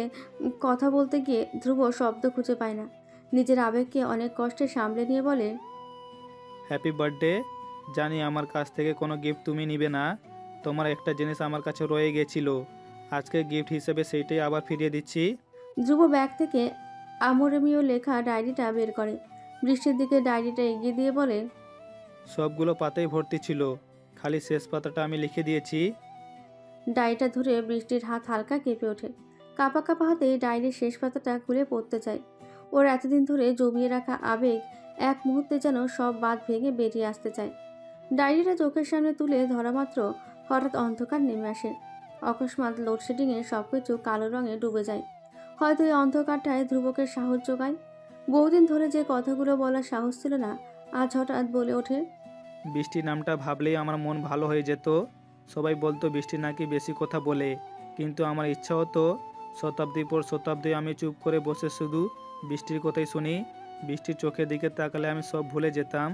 কথা বলতে গিয়ে ধ্রুব শব্দ খুঁজে পায় না। নিজের আবেগকে অনেক কষ্টে সামলে নিয়ে বলে, হ্যাপি বার্থডে। জানি আমার কাছ থেকে কোনো গিফট তুমি নিবে না, তোমার একটা জিনিস আমার কাছে রয়ে গেছিল, আজকে গিফট হিসেবে সেইটাই আবার ফিরিয়ে দিচ্ছি। ধ্রুব ব্যাগ থেকে আমরেমিও লেখা ডায়েরিটা বের করে। বৃষ্টির দিকে ডায়েরিটা এগিয়ে দিয়ে বলে, সবগুলো পাতাই ভর্তি ছিল, খালি শেষ পাতাটা আমি লিখে দিয়েছি। ডায়েরিটা ধরে বৃষ্টির হাত হালকা কেঁপে ওঠে। কাঁপা কাঁপা হাতে ডায়েরির শেষ পাতাটা খুলে পড়তে চায়। ওর এতদিন ধরে জমিয়ে রাখা আবেগ এক মুহূর্তে যেন সব বাঁধ ভেঙে বেরিয়ে আসতে চায়। ডায়েরিটা চোখের সামনে তুলে ধরা মাত্র হঠাৎ অন্ধকার নেমে আসে। অকস্মাৎ লোডশেডিংয়ে সব কিছু কালো রঙে ডুবে যায়। হয়তো এই অন্ধকারটায় ধ্রুবকে সাহস যোগায়। বহুদিন ধরে যে কথাগুলো বলার সাহস ছিল না, আজ হঠাৎ বলে ওঠে। বৃষ্টি নামটা ভাবলেই আমার মন ভালো হয়ে যেত। সবাই বলতো বৃষ্টি নাকি বেশি কথা বলে, কিন্তু আমার ইচ্ছা হতো শতাব্দী পর শতাব্দী আমি চুপ করে বসে শুধু বৃষ্টির কথাই শুনি। বৃষ্টির চোখের দিকে তাকালে আমি সব ভুলে যেতাম।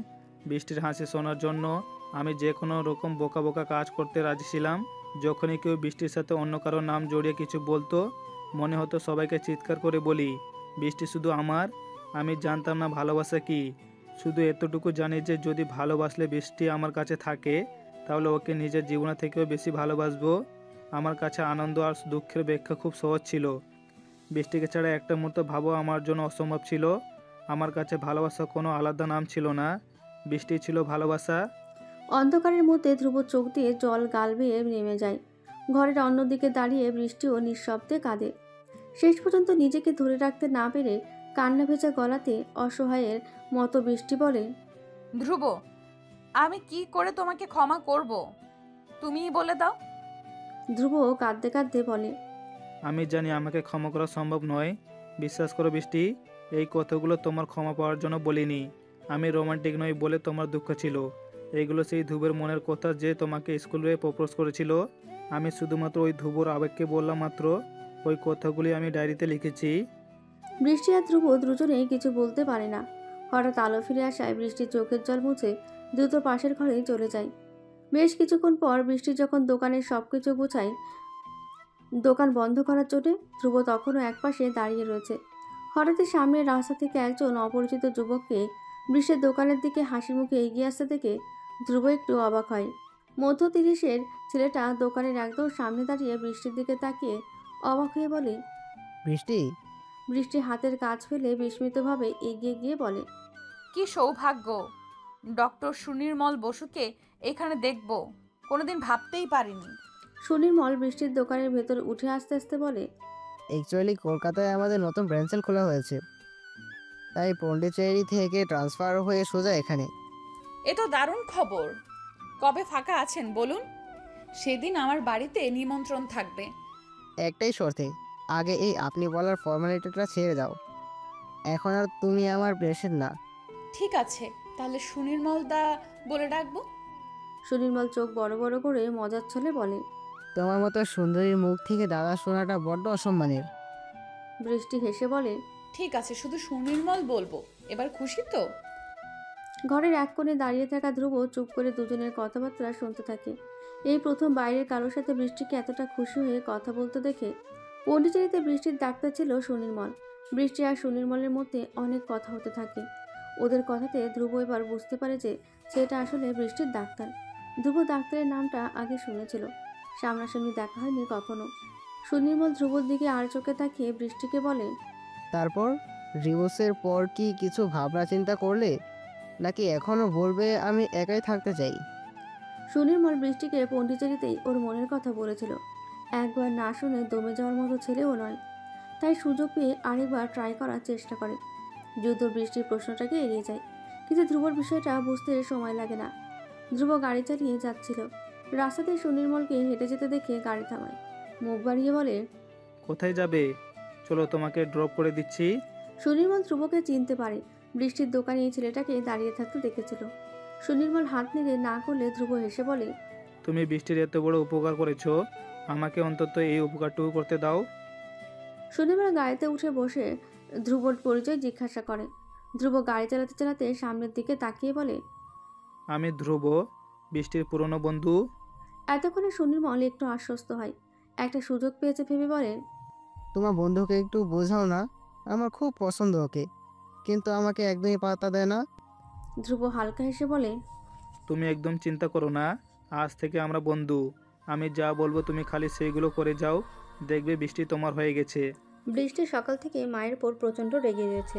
বৃষ্টির হাসি শোনার জন্য আমি যে কোনো রকম বোকা বোকা কাজ করতে রাজি ছিলাম। যখনই কেউ বৃষ্টির সাথে অন্য কারো নাম জড়িয়ে কিছু বলতো, মনে হতো সবাইকে চিৎকার করে বলি, বৃষ্টি শুধু আমার। আমি জানতাম না ভালোবাসা কি, শুধু এতটুকু জানি যে যদি ভালোবাসলে বৃষ্টি আমার কাছে থাকে, তাহলে ওকে নিজের জীবনে থেকেও বেশি ভালোবাসবো। আমার কাছে আনন্দ আর দুঃখের ব্যাখ্যা খুব সহজ ছিল। বৃষ্টিকে ছাড়া একটা মুহূর্ত ভাবো আমার জন্য অসম্ভব ছিল। আমার কাছে ভালোবাসা কোনো আলাদা নাম ছিল না, বৃষ্টি ছিল ভালোবাসা। অন্ধকারের মধ্যে ধ্রুব চোখ দিয়ে জল গাল বেয়ে নেমে যায়। ঘরের অন্যদিকে দাঁড়িয়ে বৃষ্টিও নিঃশব্দে কাঁদে। শেষ পর্যন্ত নিজেকে ধরে রাখতে না পেরে কান্না ভেজা গলাতে অসহায়ের মতো বৃষ্টি বলে, ধ্রুব, আমি কি করে তোমাকে ক্ষমা করব? তুমিই বলে দাও। ধ্রুব কাঁদতে কাঁদতে বলে, আমি জানি আমাকে ক্ষমা করা সম্ভব নয়। বিশ্বাস করো বৃষ্টি, এই কথাগুলো তোমার ক্ষমা পাওয়ার জন্য বলিনি। আমি রোমান্টিক নই বলে তোমার দুঃখ ছিল। এগুলো সেই ধ্রুবের মনের কথা যে তোমাকে স্কুলে প্রপোজ করেছিল। আমি শুধুমাত্র ওই ধ্রুবর আবেগকে বললাম মাত্র। ওই কথাগুলি আমি ডায়েরিতে লিখেছি। বৃষ্টি আর ধ্রুব দুজনেই কিছু বলতে পারে না। হঠাৎ আলো ফিরে আসায় বৃষ্টির চোখের জল মুছে দ্রুত পাশের ঘরে চলে যায়। বেশ কিছুক্ষণ পর বৃষ্টি যখন দোকানের সবকিছু গুছায় দোকান বন্ধ করার জন্য, ধ্রুব তখনও একপাশে দাঁড়িয়ে রয়েছে। হঠাৎই সামনের রাস্তা থেকে একজন অপরিচিত যুবককে বৃষ্টির দোকানের দিকে হাসি মুখে এগিয়ে আসতে দেখে ধ্রুব একটু অবাক হয়। মধ্য 30-এর ছেলেটা দোকানের একদম সামনে দাঁড়িয়ে বৃষ্টির দিকে তাকিয়ে অবাক হয়ে বলে। বৃষ্টি, বৃষ্টি হাতের কাজ ফেলে বিস্মিতভাবে এগিয়ে গিয়ে বলে, কি সৌভাগ্য! ডক্টর সুনির্মল বসুকে এখানে দেখব কোনোদিন ভাবতেই পারিনি। সুনির্মল বৃষ্টির দোকানের ভেতর উঠে আসতে আসতে বলে, অ্যাকচুয়ালি কলকাতায় আমাদের নতুন ব্রাঞ্চেল খোলা হয়েছে, তাই পন্ডিচেরি থেকে ট্রান্সফার হয়ে সোজা এখানে। এ তো দারুণ খবর। কবে ফাঁকা আছেন বলুন, সেদিন আমার বাড়িতে নিমন্ত্রণ থাকবে। একটাই শর্তে, আগে এই আপনি বলার ফর্মালিটিটা ছেড়ে দাও। এখন আর তুমি আমার পেশেন্ট না। ঠিক আছে, তাহলে সুনির্মল দা বলে ডাকবো। সুনির্মল চোখ বড় বড় করে মজার ছলে বলে। তোমার মতো সুন্দরীর মুখ থেকে দাদা শোনাটা বড্ড অসম্মানের। বৃষ্টি হেসে বলে, ঠিক আছে, শুধু সুনির্মল বলবো। এবার খুশি তো? ঘরের এক কোণে দাঁড়িয়ে থাকা ধ্রুব চুপ করে দুজনের কথাবার্তা শুনতে থাকে। এই প্রথম বাইরের কারোর সাথে বৃষ্টিকে এতটা খুশি হয়ে কথা বলতে দেখে। পন্ডিচেরিতে বৃষ্টির ডাক্তার ছিল সুনির্মল। বৃষ্টি আর সুনির্মলের মধ্যে অনেক কথা হতে থাকে। ওদের কথাতে ধ্রুব এবার বুঝতে পারে যে সেটা আসলে বৃষ্টির ডাক্তার। ধ্রুব ডাক্তারের নামটা আগে শুনেছিল, সামনাসামনি দেখা হয়নি কখনো। সুনির্মল ধ্রুবর দিকে আর চোখে তাকিয়ে বৃষ্টিকে বলে, তারপর ডিভোর্সের পর কি কিছু ভাবনা চিন্তা করলে, নাকি এখনও বলবে আমি একাই থাকতে চাই? সুনির্মল বৃষ্টিকে পন্ডিচেরিতেই ওর মনের কথা বলেছিল। একবার না শুনে দমে যাওয়ার মতো ছেলেও নয়, তাই সুযোগ পেয়ে আরেকবার ট্রাই করার চেষ্টা করে। যুদ্ধ বৃষ্টির প্রশ্নটাকে এড়িয়ে যায়, কিন্তু ধ্রুবর বিষয়টা বুঝতে সময় লাগে না। ধ্রুব গাড়ি চালিয়ে যাচ্ছিল। রাস্তাতে সুনির্মলকে হেঁটে যেতে দেখে গাড়ি থামায়, মুখ বাড়িয়ে বলে, কোথায় যাবে? চলো তোমাকে ড্রপ করে দিচ্ছি। সুনির্মল ধ্রুবকে চিনতে পারে। বৃষ্টির দোকানে এই ছেলেটাকে দাঁড়িয়ে থাকতে দেখেছিল। সুনির্মল হাত নেড়ে না করলে ধ্রুব হেসে বলে, তুমি বৃষ্টির এত বড় উপকার করেছো, আমাকে অন্তত এই উপকারটুকু করতে দাও। সুনির্মল গাড়িতে উঠে বসে ধ্রুবর পরিচয় জিজ্ঞাসা করে। ধ্রুব গাড়ি চালাতে চালাতে সামনের দিকে তাকিয়ে বলে, আমি ধ্রুব, বৃষ্টির পুরনো বন্ধু। এতক্ষণে সুনির্মল একটু আশ্বস্ত হয়। একটা সুযোগ পেয়েছে ভেবে বলে, তোমার বন্ধুকে একটু বোঝাও না, আমার খুব পছন্দ ওকে, কিন্তু আমাকে একদমই পাত্তা দেয় না। ধ্রুব হালকা হেসে বলে, তুমি একদম চিন্তা করো না, আজ থেকে আমরা বন্ধু। আমি যা বলবো তুমি খালি সেইগুলো করে যাও, দেখবে বৃষ্টি তোমার হয়ে গেছে। বৃষ্টি সকাল থেকে মায়ের উপর প্রচণ্ড রেগে রয়েছে।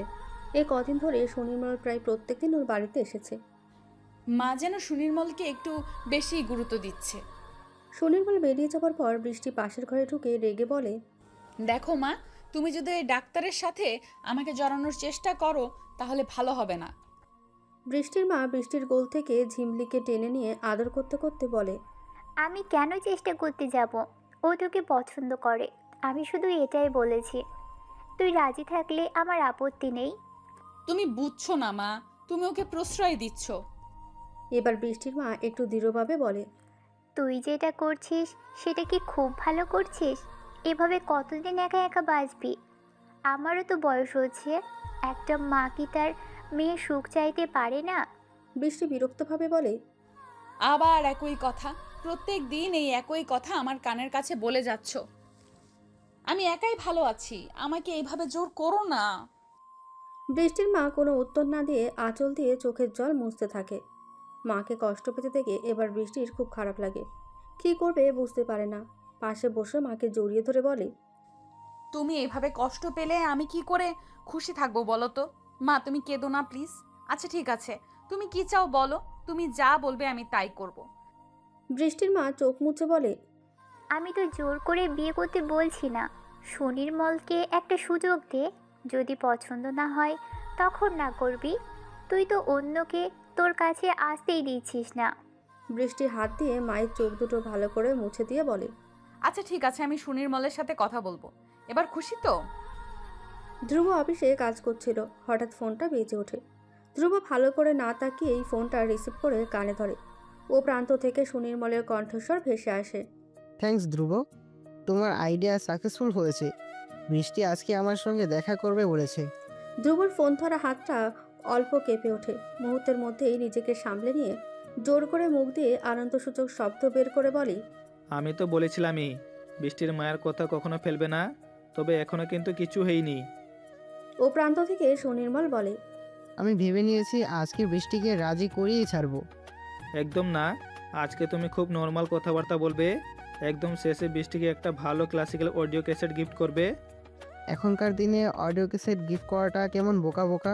এই কদিন ধরে সুনির্মল প্রায় প্রত্যেকদিন ওর বাড়িতে এসেছে। মা যেন সুনির্মলকে একটু বেশি গুরুত্ব দিচ্ছে। সুনির্মল বেরিয়ে যাওয়ার পর বৃষ্টি পাশের ঘরে ঢুকে রেগে বলে, দেখো মা, তুমি যদি এই ডাক্তারের সাথে আমাকে জড়ানোর চেষ্টা করো তাহলে ভালো হবে না। বৃষ্টির মা বৃষ্টির কোল থেকে ঝিমলিকে টেনে নিয়ে আদর করতে করতে বলে, আমি কেন চেষ্টা করতে যাব? ও তোকে পছন্দ করে, আমি শুধু এটাই বলেছি। তুই রাজি থাকলে আমার আপত্তি নেই। তুমি বুঝছো না মা, তুমি ওকে প্রশ্রয় দিচ্ছ। এবার বৃষ্টির মা একটু দৃঢ়ভাবে বলে, তুই যেটা করছিস সেটা কি খুব ভালো করছিস? এভাবে কতদিন একা একা বাঁচবি? আমারও তো বয়স হচ্ছে, একটা মা কি তার মেয়ে সুখ চাইতে পারে না? বৃষ্টি বিরক্তভাবে বলে, আবার একই কথা, প্রত্যেক দিন এই একই কথা আমার কানের কাছে বলে যাচ্ছ। আমি একাই ভালো আছি, আমাকে এইভাবে জোর করো না। বৃষ্টির মা কোনো উত্তর না দিয়ে আঁচল দিয়ে চোখের জল মুছতে থাকে। মাকে কষ্ট পেতে দেখে এবার বৃষ্টির খুব খারাপ লাগে। কী করবে বুঝতে পারে না। পাশে বসে মাকে জড়িয়ে ধরে বলে, তুমি এভাবে কষ্ট পেলে আমি কি করে খুশি থাকবো বলো তো? মা তুমি কেঁদো না প্লিজ। আচ্ছা ঠিক আছে, তুমি কি চাও বলো, তুমি যা বলবে আমি তাই করব। বৃষ্টির মা চোখ মুছে বলে, আমি তো জোর করে বিয়ে করতে বলছি না। সুনির্মলকে একটা সুযোগ দে, যদি পছন্দ না হয় তখন না করবি। তুই তো অন্যকে তোর কাছে আসতেই দিচ্ছিস না। বৃষ্টির হাত দিয়ে মায়ের চোখ দুটো ভালো করে মুছে দিয়ে বলে, আচ্ছা ঠিক আছে, আমি সুনির্মলের সাথে কথা বলবো। এবার খুশি তো? ধ্রুব অফিসে কাজ করছিল, হঠাৎ ফোনটা বেজে ওঠে। ধ্রুব ভালো করে না তাকিয়ে এই ফোনটা রিসিভ করে কানে ধরে। ও প্রান্ত থেকে সুনির্মলের কণ্ঠস্বর ভেসে আসে, থ্যাঙ্কস ধ্রুব, তোমার আইডিয়া সাকসেসফুল হয়েছে। বৃষ্টি আজকে আমার সঙ্গে দেখা করবে বলেছে। ধ্রুবর ফোন ধরা হাতটা অল্প কেঁপে ওঠে। মুহূর্তের মধ্যেই নিজেকে সামলে নিয়ে জোর করে মুখ দিয়ে আনন্দসূচক শব্দ বের করে বলে, আমি তো বলেছিলামই বৃষ্টির মায়ের কথা কখনো ফেলবে না, তবে এখনো কিন্তু কিছু হয়নি। ও প্রান্ত থেকে সুনির্মল বলে, আমি ভেবে নিয়েছি আজকে বৃষ্টিকে রাজি করিয়েই ছাড়বো। একদম না, আজকে তুমি খুব নর্মাল কথাবার্তা বলবে, একদম শেষে বৃষ্টিকে একটা ভালো ক্লাসিক্যাল অডিও ক্যাসেট গিফট করবে। এখনকার দিনে অডিও ক্যাসেট গিফট করাটা কেমন বোকা বোকা,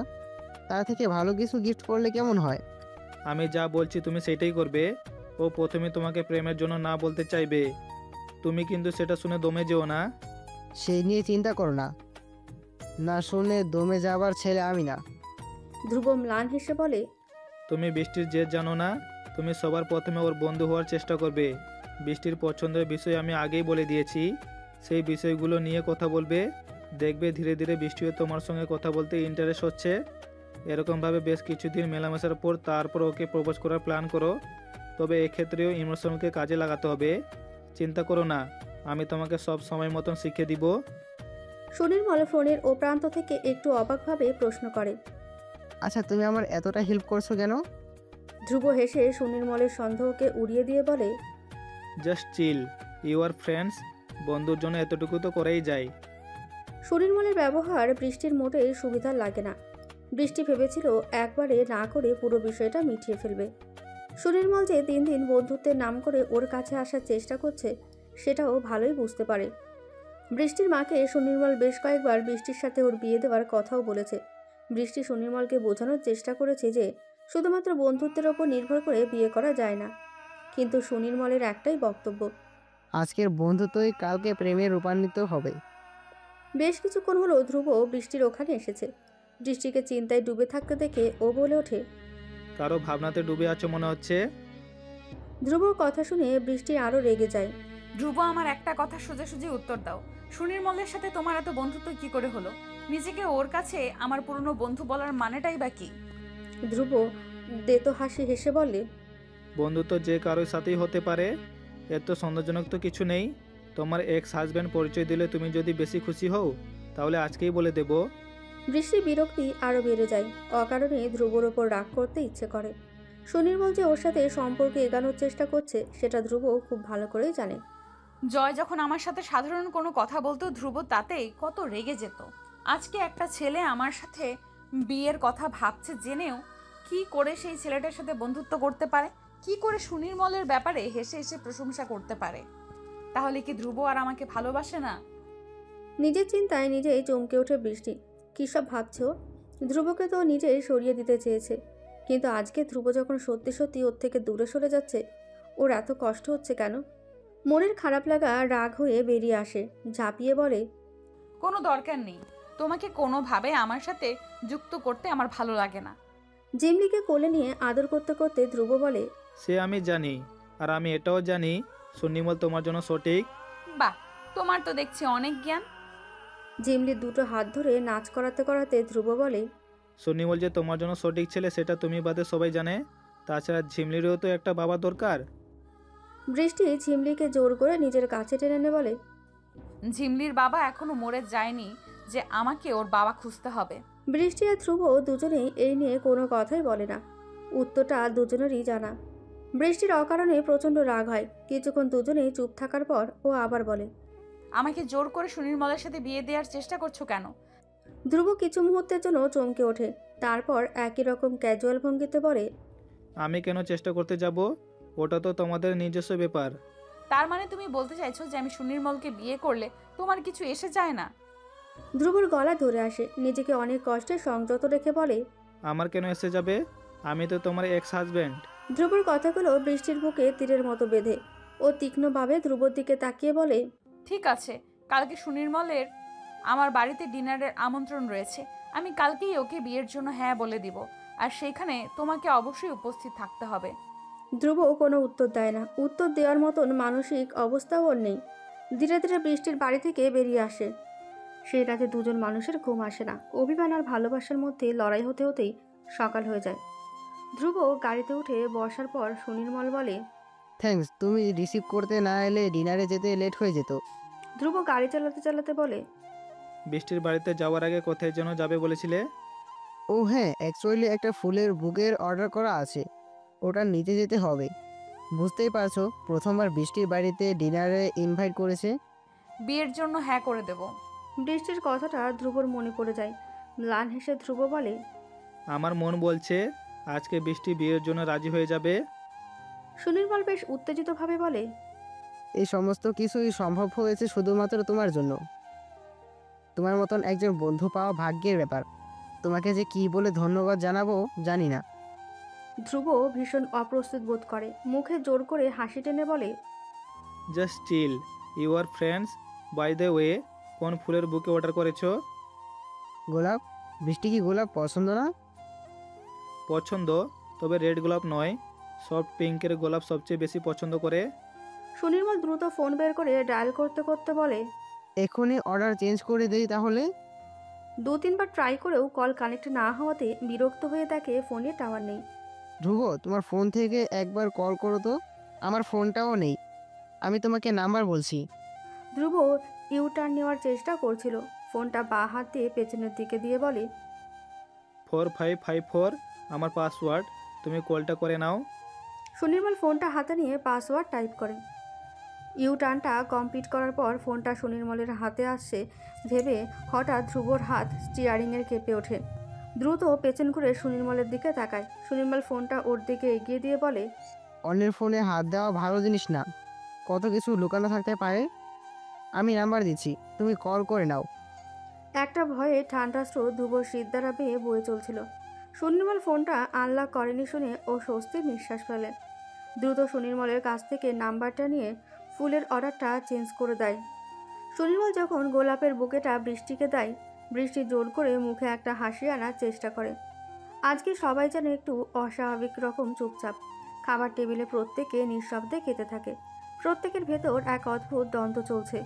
তার থেকে ভালো কিছু গিফট করলে কেমন হয়? আমি যা বলছি তুমি সেটাই করবে। ও প্রথমে তোমাকে প্রেমের জন্য না বলতে চাইবে, তুমি কিন্তু সেটা শুনে দমে যেও না। সেই নিয়ে চিন্তা করো না, না শুনে দমে যাবার ছেলে আমি না। ধ্রুব ম্লান হেসে বলে, তুমি বৃষ্টির জেদ জানো না, তুমি সবার প্রথমে ওর বন্ধু হওয়ার চেষ্টা করবে। বৃষ্টির পছন্দের বিষয় আমি আগেই বলে দিয়েছি, সেই বিষয়গুলো নিয়ে কথা বলবে। দেখবে ধীরে ধীরে বৃষ্টিও তোমার সঙ্গে কথা বলতে ইন্টারেস্ট হচ্ছে। এরকমভাবে বেশ কিছুদিন মেলামেশার পর তারপর ওকে প্রপোজ করার প্ল্যান করো। তবে এক্ষেত্রেও ইমোশনকে কাজে লাগাতে হবে। চিন্তা করো না, আমি তোমাকে সব সময় মতন শিখিয়ে দিব। সুনির্মল ফোনের ও প্রান্ত থেকে একটু অবাকভাবে প্রশ্ন করে, আচ্ছা তুমি আমার এতটা হেল্প করছো কেন? ধ্রুব হেসে সুনির্মলের সন্দেহকে উড়িয়ে দিয়ে বলে, just chill, you are friends, বন্ধুর জন্য এতটুকু তো করেই যায়। সুনির্মলের ব্যবহার বৃষ্টির মোটেই সুবিধার লাগে না। বৃষ্টি ভেবেছিল একবারে না করে পুরো বিষয়টা মিটিয়ে ফেলবে। সুনির্মল যে দিন দিন বন্ধুত্বের নাম করে ওর কাছে আসার চেষ্টা করছে সেটাও ভালোই বুঝতে পারে। বৃষ্টির মাকে সুনির্মল বেশ কয়েকবার বৃষ্টির সাথে ওর বিয়ে দেওয়ার কথাও বলেছে। বৃষ্টি সুনির্মলকে বোঝানোর চেষ্টা করেছে যে শুধুমাত্র বন্ধুত্বের ওপর নির্ভর করে বিয়ে করা যায় না। কিন্তু সুনির্মলের একটাই বক্তব্য, আজকের বন্ধুত্বই কালকে প্রেমে রূপান্তরিত হবে। বেশ কিছুক্ষণ হলো ধ্রুব বৃষ্টির ওখানে এসেছে। বৃষ্টিকে চিন্তায় ডুবে থাকতে দেখে ও বলে ওঠে, কারো ভাবনাতে ডুবে আছো মনে হচ্ছে। ধ্রুবর কথা শুনে বৃষ্টি আরও রেগে যায়। ধ্রুব, আমার একটা কথা সোজাসুজি উত্তর দাও। সুনির্মলের সাথে তোমার এত বন্ধুত্ব কি করে হলো? নিজেকে ওর কাছে আমার পুরনো বন্ধু বলার মানেটাই বা কি? ধ্রুব দেতো হাসি হেসে বলে, বন্ধুত্ব যে কারোর সাথেই হতে পারে, এত সন্দেহজনক তো কিছু নেই। তোমার এক্স হাজব্যান্ড পরিচয় দিলে তুমি যদি বেশি খুশি হও তাহলে আজকেই বলে দেব। বৃষ্টির বিরক্তি আরও বেড়ে যায়। অকারণে ধ্রুবর ওপর রাগ করতে ইচ্ছে করে। সুনির্মল যে ওর সাথে সম্পর্কে এগানোর চেষ্টা করছে সেটা ধ্রুব খুব ভালো করেই জানে। জয় যখন আমার সাথে সাধারণ কোনো কথা বলতো, ধ্রুব তাতেই কত রেগে যেত। আজকে একটা ছেলে আমার সাথে বিয়ের কথা ভাবছে জেনেও কি করে সেই ছেলেটার সাথে বন্ধুত্ব করতে পারে? কি করে সুনির্মলের ব্যাপারে হেসে হেসে প্রশংসা করতে পারে? তাহলে কি ধ্রুব আর আমাকে ভালোবাসে না? নিজের চিন্তায় নিজেই চমকে ওঠে বৃষ্টি। কী সব ভাবছো? ধ্রুবকে তো নিজেই সরিয়ে দিতে চেয়েছে, কিন্তু আজকে ধ্রুব যখন সত্যি সত্যি ওর থেকে দূরে সরে যাচ্ছে ওর এত কষ্ট হচ্ছে কেন? মনের খারাপ লাগা রাগ হয়ে বেরিয়ে আসে, ঝাঁপিয়ে বলে, কোনো দরকার নেই, তোমাকে কোনোভাবে আমার সাথে যুক্ত করতে আমার ভালো লাগে না। জিমলিকে কোলে নিয়ে আদর করতে করতে ধ্রুব বলে, সে আমি জানি, আর আমি এটাও জানি সুনির্মল তোমার জন্য সঠিক। বাহ, তোমার তো দেখছি অনেক জ্ঞান। জিমলি দুটো হাত ধরে নাচ করাতে করাতে ধ্রুব বলে, সুনিমল যে তোমার জন্য সঠিক ছেলে সেটা তুমি বাদে সবাই জানে। তাছাড়া ঝিমলিরও তো একটা বাবা দরকার। বৃষ্টি ঝিমলিকে জোর করে নিজের কাছে টেনে এনে বলে, ঝিমলির বাবা এখনো মরে যায়নি যে আমাকে ওর বাবা খুঁজতে হবে। বৃষ্টি আর ধ্রুব দুজনেই এই নিয়ে কোনো কথাই বলে না। উত্তরটা দুজনেরই জানা। বৃষ্টির অকারণে প্রচণ্ড রাগ হয়। কিছুক্ষণ দুজনেই চুপ থাকার পর ও আবার বলে, আমাকে জোর করে সুনির্মলের সাথে বিয়ে দেওয়ার চেষ্টা করছো কেন? ধ্রুব কিছু মুহূর্তের জন্য চমকে ওঠে। তারপর একই রকম ক্যাজুয়াল ভঙ্গিতে বলে, আমি কেন চেষ্টা করতে যাব? ওটা তো তোমাদের নিজস্ব ব্যাপার। তার মানে তুমি বলতে চাইছো যে আমি সুনির্মলকে বিয়ে করলে তোমার কিছু এসে যায় না? ধ্রুবর গলা ধরে আসে। নিজেকে অনেক কষ্টে সংযত রেখে বলে, আমার কেন এসে যাবে? আমি তো তোমার এক্স হাজব্যান্ড। ধ্রুবর কথাগুলো বৃষ্টির বুকে তীরের মতো বেঁধে। ও তীক্ষ্ণভাবে ধ্রুবর দিকে তাকিয়ে বলে, ঠিক আছে, কালকে সুনির্মলের আমার বাড়িতে ডিনারের আমন্ত্রণ রয়েছে। আমি কালকেই ওকে বিয়ের জন্য হ্যাঁ বলে দিব, আর সেইখানে তোমাকে অবশ্যই উপস্থিত থাকতে হবে। ধ্রুব কোনো উত্তর দেয় না। উত্তর দেওয়ার মতন মানসিক অবস্থাও ওর নেই। ধীরে ধীরে বৃষ্টির বাড়ি থেকে বেরিয়ে আসে। সেই রাতে দুজন মানুষের ঘুম আসে না। অভিমান আর ভালোবাসার মধ্যে লড়াই হতে হতেই সকাল হয়ে যায়। ধ্রুব গাড়িতে উঠে বসার পর সুনির্মল বলে, থ্যাঙ্কস, তুমি রিসিভ করতে না এলে ডিনারে যেতে লেট হয়ে যেত। ধ্রুব গাড়ি চালাতে চালাতে বলে, বৃষ্টির বাড়িতে যাওয়ার আগে কোথায় যেন যাবে বলেছিলে? ও হ্যাঁ, অ্যাকচুয়ালি একটা ফুলের বুকের অর্ডার করা আছে, ওটা নিতে যেতে হবে। বুঝতেই পারছো, প্রথমবার বৃষ্টির বাড়িতে ডিনারে ইনভাইট করেছে। বিয়ের জন্য হ্যাঁ করে দেব। বৃষ্টির কথাটা ধ্রুবর মনে পড়ে যায়। ম্লান হেসে ধ্রুব বলে, আমার মন বলছে আজকে বৃষ্টি বিয়ের জন্য রাজি হয়ে যাবে। সুনির্মল বেশ উত্তেজিতভাবে বলে, এই সমস্ত কিছুই সম্ভব হয়েছে শুধুমাত্র তোমার জন্য। তোমার মতন একজন বন্ধু পাওয়া ভাগ্যের ব্যাপার। তোমাকে যে কি বলে ধন্যবাদ জানাবো জানি না। ধ্রুব ভীষণ অপ্রস্তুত বোধ করে। মুখে জোর করে হাসি টেনে বলে, just chill, you are friends. By the way, কোন ফুলের বুকে অর্ডার করেছো? গোলাপ। বৃষ্টি কি গোলাপ পছন্দ না? পছন্দ, তবে রেড গোলাপ নয়, সফট পিঙ্কের গোলাপ সবচেয়ে বেশি পছন্দ করে। সুনির্মল দ্রুত ফোন বের করে ডায়াল করতে করতে বলে, এখনই অর্ডার চেঞ্জ করে দেই তাহলে। 2-3 বার ট্রাই করেও কল কানেক্ট না হওয়াতে বিরক্ত হয়ে দেখে ফোনে টাওয়ার নেই। ধ্রুব, তোমার ফোন থেকে একবার কল করো তো। আমার ফোনটাও নেই, আমি তোমাকে নাম্বার বলছি। ধ্রুব ইউ টার্ন নেওয়ার চেষ্টা করছিল। ফোনটা বাঁ হাত দিয়ে পেছনের দিকে দিয়ে বলে, 4554 আমার পাসওয়ার্ড, তুমি কলটা করে নাও। সুনির্মল ফোনটা হাতে নিয়ে পাসওয়ার্ড টাইপ করে। ইউ টার্নটা কমপ্লিট করার পর ফোনটা সুনির্মলের হাতে আসছে ভেবে হঠাৎ ধ্রুবর হাত স্টিয়ারিংয়ের কেঁপে ওঠে। দ্রুত পেছন ঘুরে সুনির্মলের দিকে তাকায়। সুনির্মল ফোনটা ওর দিকে এগিয়ে দিয়ে বলে, অন্যের ফোনে হাত দেওয়া ভালো জিনিস না, কত কিছু লুকানো থাকতে পারে। আমি নাম্বার দিচ্ছি, তুমি কল করে নাও। একটা ভয়ে ঠান্ডা স্রোত ধ্রুবর শীত দ্বারা বেয়ে বয়ে চলছিল। সুনির্মল ফোনটা আনলক করেনি শুনে ও স্বস্তির নিঃশ্বাস ফেলে। দ্রুত সুনির্মলের কাছ থেকে নাম্বারটা নিয়ে ফুলের অর্ডারটা চেঞ্জ করে দেয়। সুনির্মল যখন গোলাপের বুকেটা বৃষ্টিকে দেয়, বৃষ্টি জোর করে মুখে একটা হাসি আনার চেষ্টা করে। আজকে সবাই যেন একটু অস্বাভাবিক রকম চুপচাপ। খাবার টেবিলে প্রত্যেকে নিঃশব্দে খেতে থাকে। প্রত্যেকের ভেতর এক অদ্ভুত দ্বন্দ্ব চলছে।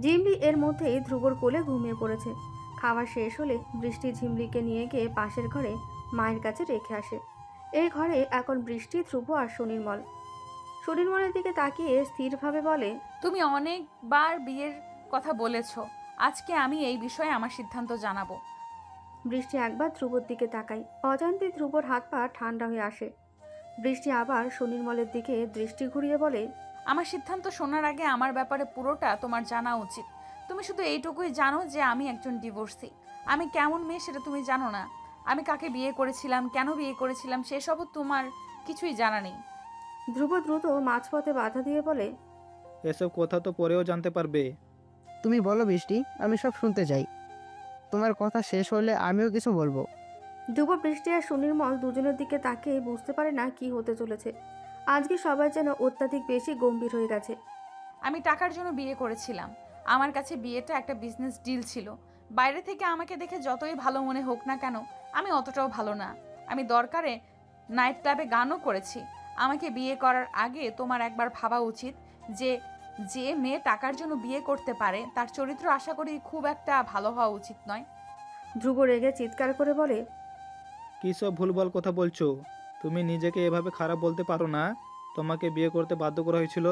ঝিমলি এর মধ্যেই ধ্রুবর কোলে ঘুমিয়ে পড়েছে। খাবার শেষ হলে বৃষ্টি ঝিমলিকে নিয়ে গিয়ে পাশের ঘরে মায়ের কাছে রেখে আসে। এই ঘরে এখন বৃষ্টি, ধ্রুব আর সুনির্মল। সুনির্মলের দিকে তাকিয়ে স্থিরভাবে বলে, তুমি অনেকবার বিয়ের কথা বলেছ, আজকে আমি এই বিষয়ে আমার সিদ্ধান্ত জানাবো। বৃষ্টি একবার ধ্রুবর দিকে তাকায়। অজান্তে ধ্রুবর হাত পা ঠান্ডা হয়ে আসে। বৃষ্টি আবার সুনির্মলের দিকে দৃষ্টি ঘুরিয়ে বলে, আমার সিদ্ধান্ত শোনার আগে আমার ব্যাপারে পুরোটা তোমার জানা উচিত। তুমি শুধু এইটুকুই জানো যে আমি একজন ডিভোর্সি। আমি কেমন মেয়ে সেটা তুমি জানো না। আমি কাকে বিয়ে করেছিলাম, কেন বিয়ে করেছিলাম, সেসবও তোমার কিছুই জানা নেই। ধ্রুব দ্রুত মাঝপথে বাধা দিয়ে বলে, এসব কথা তো পরেও জানতে পারবে। তুমি বলো বৃষ্টি, আমি সব শুনতে চাই। তোমার কথা শেষ হলে আমিও কিছু বলবো। ধ্রুব, বৃষ্টি আর সুনির্মল দুজনের দিকে তাকিয়ে বুঝতে পারে না কি হতে চলেছে। আজকে সবাই যেন অত্যাধিক বেশি গম্ভীর হয়ে গেছে। আমি টাকার জন্য বিয়ে করেছিলাম। আমার কাছে বিয়েটা একটা বিজনেস ডিল ছিল। বাইরে থেকে আমাকে দেখে যতই ভালো মনে হোক না কেন, আমি অতটাও ভালো না। আমি দরকারে নাইট ক্লাবে গানও করেছি। আমাকে বিয়ে করার আগে তোমার একবার ভাবা উচিত যে যে মেয়ে টাকার জন্য বিয়ে করতে পারে তার চরিত্র আশা করি খুব একটা ভালো হওয়া উচিত নয়। ধ্রুব রেগে চিৎকার করে বলে, কী সব ভুলভাল কথা বলছো? তুমি নিজেকে এভাবে খারাপ বলতে পারো না। তোমাকে বিয়ে করতে বাধ্য করা হয়েছিল।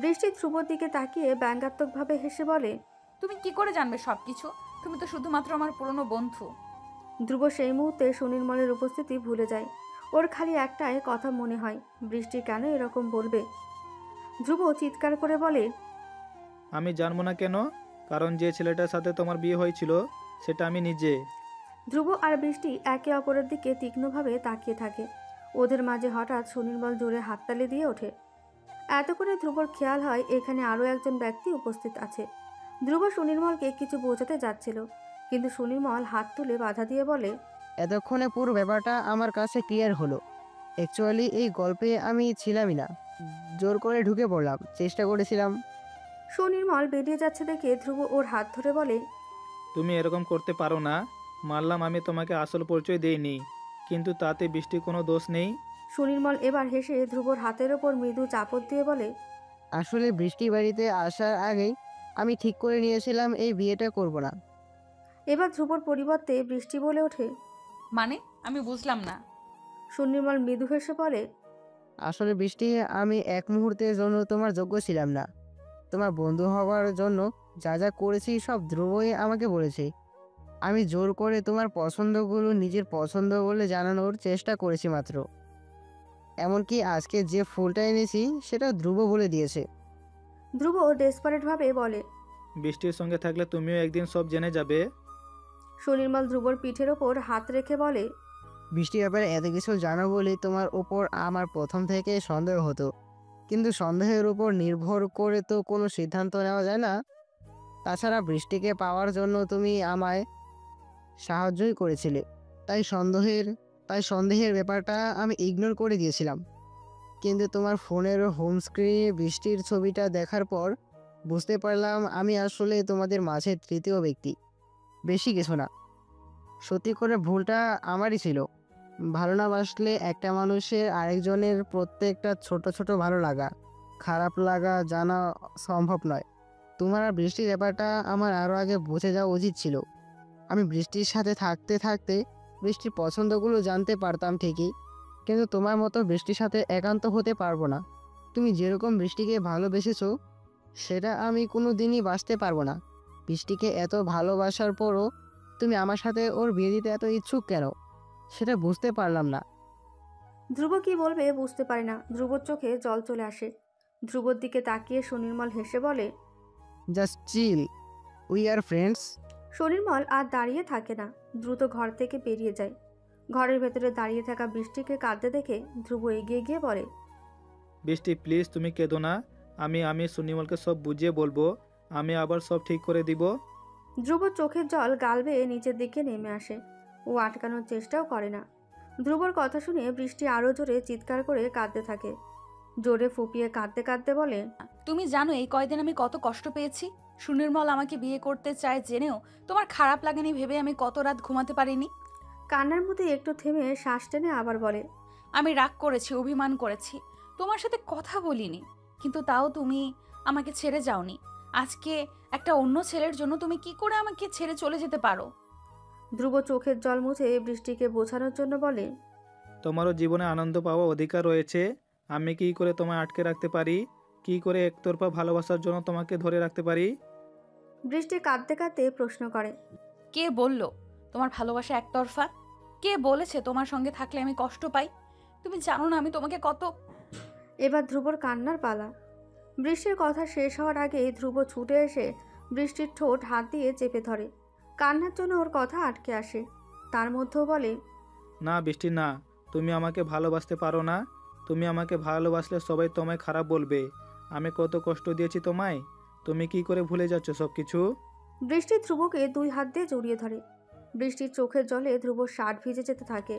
বৃষ্টি ধ্রুবর দিকে তাকিয়ে ব্যঙ্গাত্মকভাবে হেসে বলে, তুমি কি করে জানবে সব কিছু? তুমি তো শুধুমাত্র আমার পুরনো বন্ধু। ধ্রুব সেই মুহূর্তে সুনির্মলের উপস্থিতি ভুলে যায়। ওর খালি একটাই কথা মনে হয়, বৃষ্টি কেন এরকম বলবে। ধ্রুব চিৎকার করে বলে, আমি জানবো না কেন? কারণ যে ছেলেটার সাথে তোমার বিয়ে হয়েছিল সেটা আমি নিজে। ধ্রুব আর বৃষ্টি একে অপরের দিকে তীক্ষ্ণভাবে তাকিয়ে থাকে। ওদের মাঝে হঠাৎ সুনির্মল জোরে হাততালি দিয়ে ওঠে। এত করে ধ্রুবর খেয়াল হয় এখানে আরও একজন ব্যক্তি উপস্থিত আছে। ধ্রুব সুনির্মলকে কিছু বোঝাতে যাচ্ছিল, কিন্তু সুনির্মল হাত তুলে বাধা দিয়ে বলে, এতক্ষণে পুরো ব্যাপারটা আমার কাছে ক্লিয়ার হলো। অ্যাকচুয়ালি এই গল্পে আমি ছিলামই না, জোর করে ঢুকে পড়লাম, চেষ্টা করেছিলাম। সুনির্মল বেরিয়ে যাচ্ছে দেখে ধ্রুব ওর হাত ধরে বলে, তুমি এরকম করতে পারো না। মানলাম আমি তোমাকে আসল পরিচয় দেইনি, কিন্তু তাতে বৃষ্টির কোনো দোষ নেই। সুনির্মল এবার হেসে ধ্রুবর হাতের ওপর মৃদু চাপড় দিয়ে বলে, আসলে বৃষ্টি বাড়িতে আসার আগেই আমি ঠিক করে নিয়েছিলাম এই বিয়েটা করব না। এবার ধ্রুবর পরিবর্তে বৃষ্টি বলে ওঠে। মানে? আমি বুঝলাম না। সুনির্মল মৃদু হেসে বলে, আসলে বৃষ্টি, আমি এক মুহূর্তের জন্য তোমার যোগ্য ছিলাম না। তোমার বন্ধু হওয়ার জন্য যা যা করেছি সব ধ্রুবই আমাকে বলেছে। আমি জোর করে তোমার পছন্দগুলো নিজের পছন্দ বলে জানানোর চেষ্টা করেছি মাত্র। এমনকি আজকে যে ফুলটা এনেছি সেটা ধ্রুব বলে দিয়েছে। ধ্রুব ডেসপারেটভাবে বলে। বৃষ্টির সঙ্গে থাকলে তুমিও একদিন সব জেনে যাবে। সুনির্মল ধ্রুবর পিঠের ওপর হাত রেখে বলে, বৃষ্টির ব্যাপারে এত কিছু জানো বলে তোমার ওপর আমার প্রথম থেকে সন্দেহ হতো, কিন্তু সন্দেহের উপর নির্ভর করে তো কোনো সিদ্ধান্ত নেওয়া যায় না। তাছাড়া বৃষ্টিকে পাওয়ার জন্য তুমি আমায় সাহায্যই করেছিলে, তাই সন্দেহের ব্যাপারটা আমি ইগনোর করে দিয়েছিলাম। কিন্তু তোমার ফোনের হোম স্ক্রিনে বৃষ্টির ছবিটা দেখার পর বুঝতে পারলাম আমি আসলে তোমাদের মাঝে তৃতীয় ব্যক্তি, বেশি কিছু না। সত্যি করে ভুলটা আমারই ছিল। ভালো না বাসলে একটা মানুষের আরেকজনের প্রত্যেকটা ছোট ছোট ভালো লাগা, খারাপ লাগা জানা সম্ভব নয়। তোমার আর বৃষ্টির ব্যাপারটা আমার আরও আগে বুঝে যাওয়া উচিত ছিল। আমি বৃষ্টির সাথে থাকতে থাকতে বৃষ্টির পছন্দগুলো জানতে পারতাম ঠিকই, কিন্তু তোমার মতো বৃষ্টির সাথে একান্ত হতে পারবো না। তুমি যেরকম বৃষ্টিকে ভালোবেসেছো সেটা আমি কোনো দিনই বাঁচতে পারবো না। বৃষ্টিকে এত ভালোবাসার পরও তুমি আমার সাথে ওর বিয়ে দিতে এত ইচ্ছুক কেন, সেটা বুঝতে পারলাম না। ধ্রুব কি বলবে বুঝতে পারে না। ধ্রুবর চোখে জল চলে আসে। ধ্রুবর দিকে তাকিয়ে সুনির্মল হেসে বলে, just chill, we are friends. Sunirmal আর দাঁড়িয়ে থাকে না, দ্রুত ঘর থেকে বেরিয়ে যায়। ঘরের ভেতরে দাঁড়িয়ে থাকা বৃষ্টিকে কাঁদতে দেখে ধ্রুব এগিয়ে গিয়ে বলে, বৃষ্টি প্লিজ তুমি কেঁদো না। আমি সুনির্মলকে সব বুঝিয়ে বলবো। আমি আবার সব ঠিক করে দিব। ধ্রুবর চোখের জল গাল বেয়ে নিচের দিকে নেমে আসে। ও আটকানোর চেষ্টাও করে না। ধ্রুবর কথা শুনে বৃষ্টি আরও জোরে চিৎকার করে কাঁদতে থাকে। জোরে ফুপিয়ে কাঁদতে কাঁদতে বলে, তুমি জানো এই কয়দিন আমি কত কষ্ট পেয়েছি। সুনির্মল আমাকে বিয়ে করতে চায় জেনেও তোমার খারাপ লাগেনি ভেবে আমি কত রাত ঘুমাতে পারিনি। কান্নার মধ্যে একটু থেমে শ্বাস টেনে আবার বলে, আমি রাগ করেছি, অভিমান করেছি, তোমার সাথে কথা বলিনি, কিন্তু তাও তুমি আমাকে ছেড়ে যাওনি। আজকে একটা অন্য ছেলের জন্য তুমি কি করে আমাকে ছেড়ে চলে যেতে পারো? ধ্রুব চোখের জল মুছে বৃষ্টিকে বোঝানোর জন্য বলে, তোমারও জীবনে আনন্দ পাওয়া অধিকার রয়েছে। আমি কি করে তোমায় আটকে রাখতে পারি? কি করে একতরফা ভালোবাসার জন্য তোমাকে ধরে রাখতে পারি? বৃষ্টি কাঁদতে কাঁদতে প্রশ্ন করে, কে বলল তোমার ভালোবাসা একতরফা? কে বলেছে তোমার সঙ্গে থাকলে আমি কষ্ট পাই? তুমি জানো না আমি তোমাকে কত। এবার ধ্রুবর কান্নার পালা। বৃষ্টির কথা শেষ হওয়ার আগেই ধ্রুব ছুটে এসে বৃষ্টির ঠোঁট হাত দিয়ে চেপে ধরে। কান্নার জন্য ওর কথা আটকে আসে। তার মধ্যেও বলে, না বৃষ্টি না, তুমি আমাকে ভালোবাসতে পারো না। তুমি আমাকে ভালোবাসলে সবাই তোমায় খারাপ বলবে। আমি কত কষ্ট দিয়েছি তোমায়, তুমি কি করে ভুলে যাচ্ছ সব কিছু? বৃষ্টি ধ্রুবকে দুই হাত দিয়ে জড়িয়ে ধরে। বৃষ্টির চোখের জলে ধ্রুবর শার্ট ভিজে যেতে থাকে।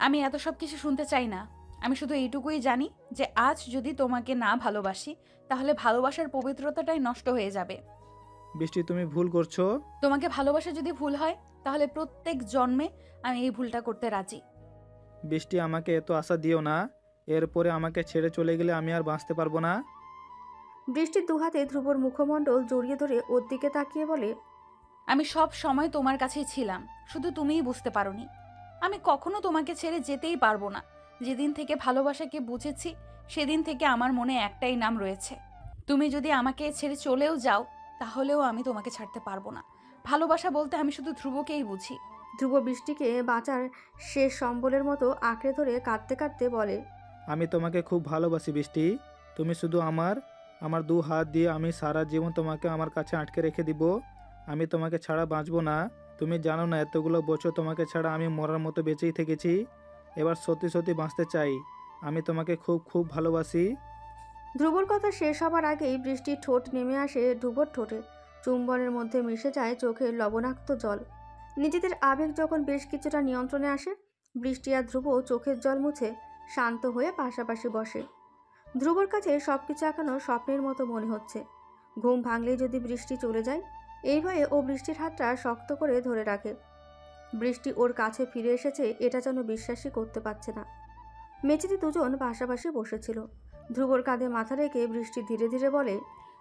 আমি এত সব কিছু শুনতে চাই না। আমি শুধু এইটুকুই জানি যে আজ যদি তোমাকে না ভালোবাসি তাহলে ভালোবাসার পবিত্রতাটাই নষ্ট হয়ে যাবে। বৃষ্টি তুমি ভুল করছো। তোমাকে ভালোবাসা যদি ভুল হয় তাহলে প্রত্যেক জন্মে আমি এই ভুলটা করতে রাজি। বৃষ্টি আমাকে এত আশা দিও না। এরপরে আমাকে ছেড়ে চলে গেলে আমি আর বাঁচতে পারবো না। বৃষ্টির দুহাতে ধ্রুবর মুখমণ্ডল জড়িয়ে ধরে ওর দিকে তাকিয়ে বলে, আমি সব সময় তোমার কাছেই ছিলাম, শুধু তুমিই বুঝতে পারোনি। আমি কখনো তোমাকে ছেড়ে যেতেই পারবো না। যেদিন থেকে ভালোবাসাকে বুঝেছি সেদিন থেকে আমার মনে একটাই নাম রয়েছে। তুমি যদি আমাকে ছেড়ে চলেও যাও তাহলেও আমি তোমাকে ছাড়তে পারবো না। ভালোবাসা বলতে আমি শুধু ধ্রুবকেই বুঝি। ধ্রুব বৃষ্টিকে বাঁচার শেষ সম্বলের মতো আঁকড়ে ধরে কাঁদতে কাঁদতে বলে, আমি তোমাকে খুব ভালোবাসি বৃষ্টি। তুমি শুধু আমার আমার 2 হাত দিয়ে আমি সারা জীবন তোমাকে আমার কাছে আটকে রেখে দিব। আমি তোমাকে ছাড়া বাঁচবো না। তুমি জানো না এতগুলো বছর তোমাকে ছাড়া আমি মরার মতো বেঁচেই থেকেছি। এবার সত্যি সত্যি বাঁচতে চাই। আমি তোমাকে খুব খুব ভালোবাসি। ধ্রুবর কথা শেষ হবার আগেই বৃষ্টির ঠোঁট নেমে আসে ধ্রুবর ঠোঁটে। চুম্বনের মধ্যে মিশে যায় চোখের লবণাক্ত জল। নিজেদের আবেগ যখন বেশ কিছুটা নিয়ন্ত্রণে আসে, বৃষ্টি আর ধ্রুব চোখের জল মুছে শান্ত হয়ে পাশাপাশি বসে। ধ্রুবর কাছে সবকিছু এখনো স্বপ্নের মতো মনে হচ্ছে। ঘুম ভাঙলেই যদি বৃষ্টি চলে যায়, এই ভয়ে ও বৃষ্টির হাতটা শক্ত করে ধরে রাখে। বৃষ্টি ওর কাছে ফিরে এসেছে এটা যেন বিশ্বাসই করতে পারছে না। মেঝেতে দুজন পাশাপাশি বসেছিল। ধ্রুবর কাঁধে মাথা রেখে বৃষ্টি ধীরে ধীরে বলে,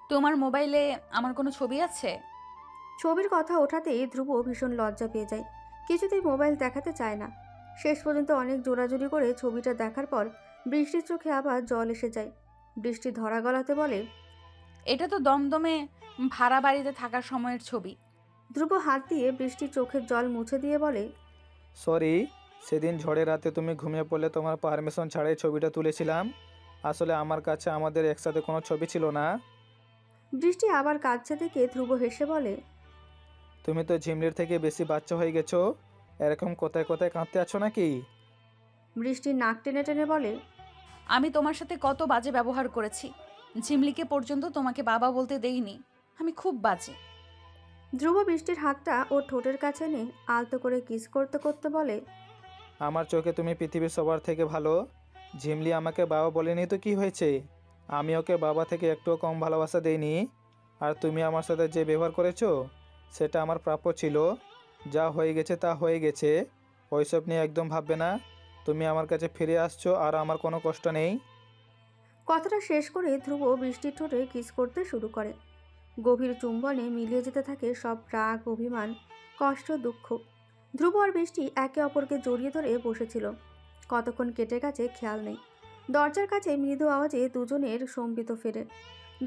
তোমার মোবাইলে আমার কোনো ছবি আছে? ছবির কথা ওঠাতেই ধ্রুব ভীষণ লজ্জা পেয়ে যায়। কিছুতেই মোবাইল দেখাতে চায় না। শেষ পর্যন্ত অনেক জোরাজুরি করে ছবিটা দেখার পর বৃষ্টির চোখে আবার জল এসে যায়। বৃষ্টি ধরা গলাতে বলে, এটা তো দমদমে ভাড়া বাড়িতে থাকার সময়ের ছবি। ধ্রুব হাত দিয়ে বৃষ্টির চোখের জল মুছে দিয়ে বলে, সরি, সেদিন ঝড়ের রাতে তুমি ঘুমিয়ে পড়লে তোমার পারমিশন ছাড়াই ছবিটা তুলেছিলাম। আসলে আমার কাছে আমাদের একসাথে কোনো ছবি ছিল না। বৃষ্টি আবার কাঁদছে দেখে ধ্রুব হেসে বলে, তুমি তো ঝিমলির থেকে বেশি বাচ্চা হয়ে গেছো। এরকম কোথায় কোথায় কাঁদতে আছো নাকি? বৃষ্টির নাক টেনে টেনে বলে, আমি তোমার সাথে কত বাজে ব্যবহার করেছি। ঝিমলিকে পর্যন্ত তোমাকে বাবা বলতে দেইনি। আমি খুব বাজে। ধ্রুব বৃষ্টির হাতটা ওর ঠোঁটের কাছে এনে আলতো করে কিস করতে করতে বলে, আমার চোখে তুমি পৃথিবীর সবার থেকে ভালো। ঝিমলি আমাকে বাবা বলেনি তো কি হয়েছে? আমি ওকে বাবা থেকে একটুও কম ভালোবাসা দেইনি। আর তুমি আমার সাথে যে ব্যবহার করেছো সেটা আমার প্রাপ্য ছিল। যা হয়ে গেছে তা হয়ে গেছে। ওইসব নিয়ে একদম ভাববে না। তুমি আমার কাছে ফিরে আসছো আর আমার কোনো কষ্ট নেই। কথাটা শেষ করে ধ্রুব বৃষ্টির ঠোঁটে কিস করতে শুরু করে। গভীর চুম্বনে মিলিয়ে যেতে থাকে সব রাগ, অভিমান, কষ্ট, দুঃখ। ধ্রুব আর বৃষ্টি একে অপরকে জড়িয়ে ধরে বসেছিল। কতক্ষণ কেটে গেছে খেয়াল নেই। দরজার কাছে মৃদু আওয়াজে দুজনের সম্বিত ফেরে।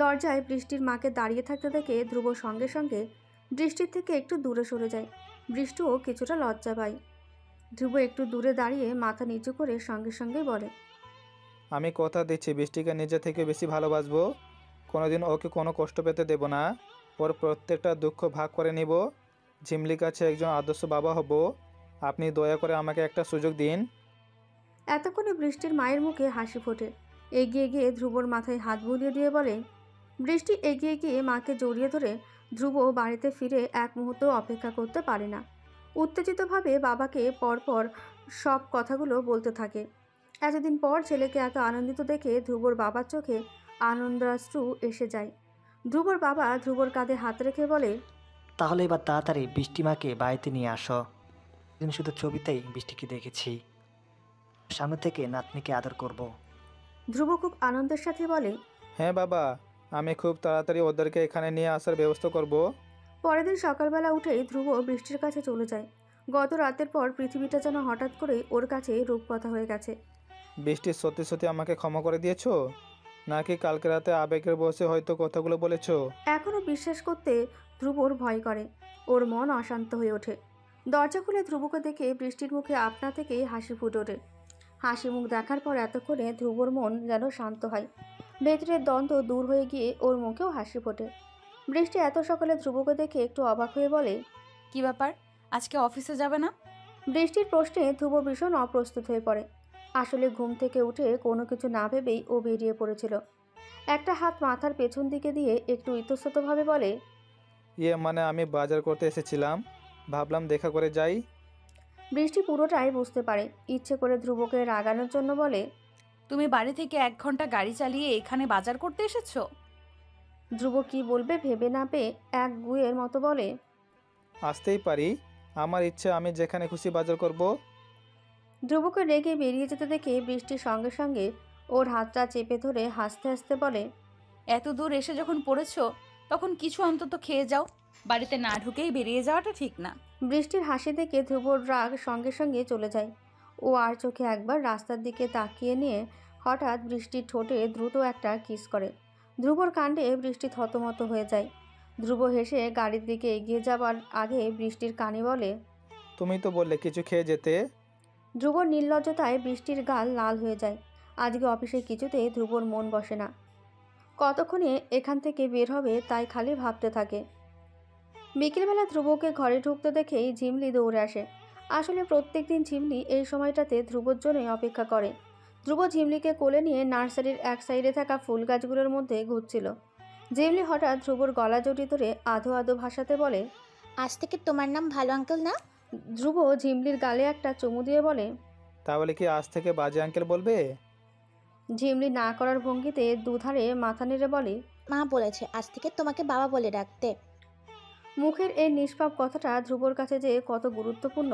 দরজায় বৃষ্টির মাকে দাঁড়িয়ে থাকতে দেখে ধ্রুব সঙ্গে সঙ্গে বৃষ্টির থেকে একটু দূরে সরে যায়। বৃষ্টিও কিছুটা লজ্জা পায়। ধ্রুব একটু দূরে দাঁড়িয়ে মাথা নিচু করে সঙ্গে সঙ্গেই বলে, আমি কথা দিচ্ছি বৃষ্টিকে নিজে থেকে বেশি ভালোবাসবো। কোনোদিন ওকে কোনো কষ্ট পেতে দেব না। ওর প্রত্যেকটা দুঃখ ভাগ করে নিব। ঝিমলির কাছে একজন আদর্শ বাবা হব। আপনি দয়া করে আমাকে একটা সুযোগ দিন। এতক্ষণে বৃষ্টির মায়ের মুখে হাসি ফোটে। এগিয়ে গিয়ে ধ্রুবর মাথায় হাত বুলিয়ে দিয়ে বলে, বৃষ্টি এগিয়ে গিয়ে মাকে জড়িয়ে ধরে ধ্রুব বাড়িতে ফিরে এক মুহূর্ত অপেক্ষা করতে পারে না। উত্তেজিতভাবে বাবাকে পরপর সব কথাগুলো বলতে থাকে। এতদিন পর ছেলেকে এত আনন্দিত দেখে ধ্রুবর বাবার চোখে আনন্দাশ্রু এসে যায়। ধ্রুবর বাবা ধ্রুবর কাঁধে হাত রেখে বলে, তাহলে এবার তাড়াতাড়ি বৃষ্টিমাকে বাড়িতে নিয়ে আসো। দিন শুধু ছবিতেই বৃষ্টিকে দেখেছি। সামনে থেকে নাতনিকে আদর করব। ধ্রুব খুব আনন্দের সাথে বলে, হ্যাঁ বাবা, আমি খুব তাড়াতাড়ি ওদেরকে এখানে নিয়ে আসার ব্যবস্থা করব। পরের দিন সকালবেলা উঠেই ধ্রুব বৃষ্টির কাছে চলে যায়। গত রাতের পর পৃথিবীটা যেন হঠাৎ করেই ওর কাছে রূপকথা হয়ে গেছে। বৃষ্টি সত্যি সত্যি আমাকে ক্ষমা করে দিয়েছো নাকি কালকে রাতে আবেগের বসে হয়তো কথাগুলো বলেছো? এখনও বিশ্বাস করতে ধ্রুবর ভয় করে। ওর মন অশান্ত হয়ে ওঠে। দরজা খুলে ধ্রুবকে দেখে বৃষ্টির মুখে আপনা থেকেই হাসি ফুটে ওঠে। হাসি মুখ দেখার পর এতক্ষণে ধ্রুবর মন যেন শান্ত হয়। ভেতরের দ্বন্দ্ব দূর হয়ে গিয়ে ওর মুখেও হাসি ফোটে। বৃষ্টি এত সকালে ধ্রুবকে দেখে একটু অবাক হয়ে বলে, কি ব্যাপার, আজকে অফিসে যাবে না? বৃষ্টির প্রশ্নে ধ্রুব ভীষণ অপ্রস্তুত হয়ে পড়ে। আসলে ঘুম থেকে উঠে কোনো কিছু না ভেবেই ও বেরিয়ে পড়েছিল। একটা হাত মাথার পেছন দিকে দিয়ে একটু ইতস্ততভাবে বলে, মানে আমি বাজার করতে এসেছিলাম, ভাবলাম দেখা করে যাই। বৃষ্টি পুরোটাই বুঝতে পারে। ইচ্ছে করে ধ্রুবকে রাগানোর জন্য বলে, তুমি বাড়ি থেকে 1 ঘন্টা গাড়ি চালিয়ে এখানে বাজার করতে এসেছো? ধ্রুব কি বলবে ভেবে না পেয়ে এক গুয়ের মতো বলে, আসতেই পারি, আমার ইচ্ছে, আমি যেখানে খুশি বাজার করব। ধ্রুবকে রেগে বেরিয়ে যেতে দেখে বৃষ্টির সঙ্গে সঙ্গে ওর হাতটা চেপে ধরে হাসতে হাসতে বলে, এত দূর এসে যখন পড়েছো তখন কিছু অন্তত খেয়ে যাও। বাড়িতে না ঢুকেই বেরিয়ে যাওয়াটা ঠিক না। বৃষ্টির হাসি দেখে ধ্রুবর রাগ সঙ্গে সঙ্গে চলে যায়। ও আর চোখে একবার রাস্তার দিকে তাকিয়ে নিয়ে হঠাৎ বৃষ্টির ঠোঁটে দ্রুত একটা কিস করে। ধ্রুবর কাণ্ডে বৃষ্টি থতমত হয়ে যায়। ধ্রুব হেসে গাড়ির দিকে এগিয়ে যাবার আগে বৃষ্টির কানে বলে, তুমি তো বললে কিছু খেয়ে যেতে। ধ্রুবর নির্লজ্জতায় বৃষ্টির গাল লাল হয়ে যায়। আজকে অফিসে কিছুতে ধ্রুবর মন বসে না। কতক্ষণে এখান থেকে বের হবে তাই খালি ভাবতে থাকে। বিকেলবেলা ধ্রুবকে ঘরে ঢুকতে দেখেই ঝিমলি দৌড়ে আসে। আসলে প্রত্যেক দিন ঝিমলি এই সময়টাতে ধ্রুবর জন্যই অপেক্ষা করে। ধ্রুব ঝিমলিকে কোলে নিয়ে নার্সারির এক সাইডে থাকা ফুল গাছগুলোর মধ্যে ঘুরছিল। ঝিমলি হঠাৎ ধ্রুবর গলা জড়িয়ে ধরে আধো আধো ভাষাতে বলে, আজ থেকে তোমার নাম ভালো আঙ্কেল না? ধ্রুব ঝিমলির গালে একটা চুমু দিয়ে বলে, তাহলে কি আজ থেকে বাজে আঙ্কেল বলবে? ঝিমলি না করার ভঙ্গিতে দুধারে মাথা নেড়ে বলে, মা বলেছে আজ থেকে তোমাকে বাবা বলে ডাকতে। মুখের এই নিষ্পাপ কথাটা ধ্রুবর কাছে যে কত গুরুত্বপূর্ণ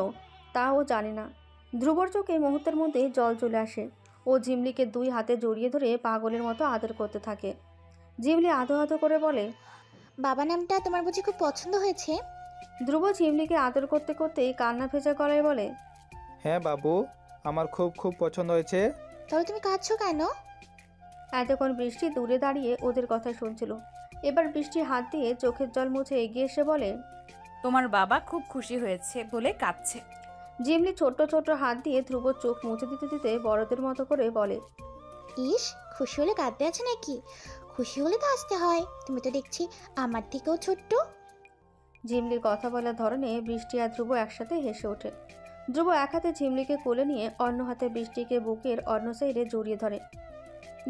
তা ও জানে না। ধ্রুবর চোখে মুহূর্তের মধ্যে জল চলে আসে। ও ঝিমলিকে দুই হাতে জড়িয়ে ধরে পাগলের মতো আদর করতে থাকে। ঝিমলি আধো আধো করে বলে, বাবা নামটা তোমার বুঝি খুব পছন্দ হয়েছে? ধ্রুব ঝিমলিকে আদর করতে করতেই কান্না ভেজা গলায় বলে, হ্যাঁ বাবু, আমার খুব খুব পছন্দ হয়েছে। তাহলে তুমি কাঁদছো কেন? এতক্ষণ বৃষ্টি দূরে দাঁড়িয়ে ওদের কথা শুনছিল। এবার বৃষ্টি হাত দিয়ে চোখের জল মুছে এগিয়ে এসে বলে, তোমার বাবা খুব খুশি হয়েছে বলে কাঁদছে। ঝিমলি ছোট্ট ছোট্ট হাত দিয়ে ধ্রুবর চোখ মুছে দিতে দিতে বড়দের মতো করে বলে, ইস, খুশি হলে কাঁদতে আছে নাকি? খুশি হলে তো আসতে হয়। তুমি তো দেখছি আমার থেকেও ছোট্ট। ঝিমলির কথা বলার ধরনে বৃষ্টি আর ধ্রুব একসাথে হেসে ওঠে। ধ্রুব এক হাতে ঝিমলিকে কোলে নিয়ে অন্য হাতে বৃষ্টিকে বুকের অন্য সাইডে জড়িয়ে ধরে।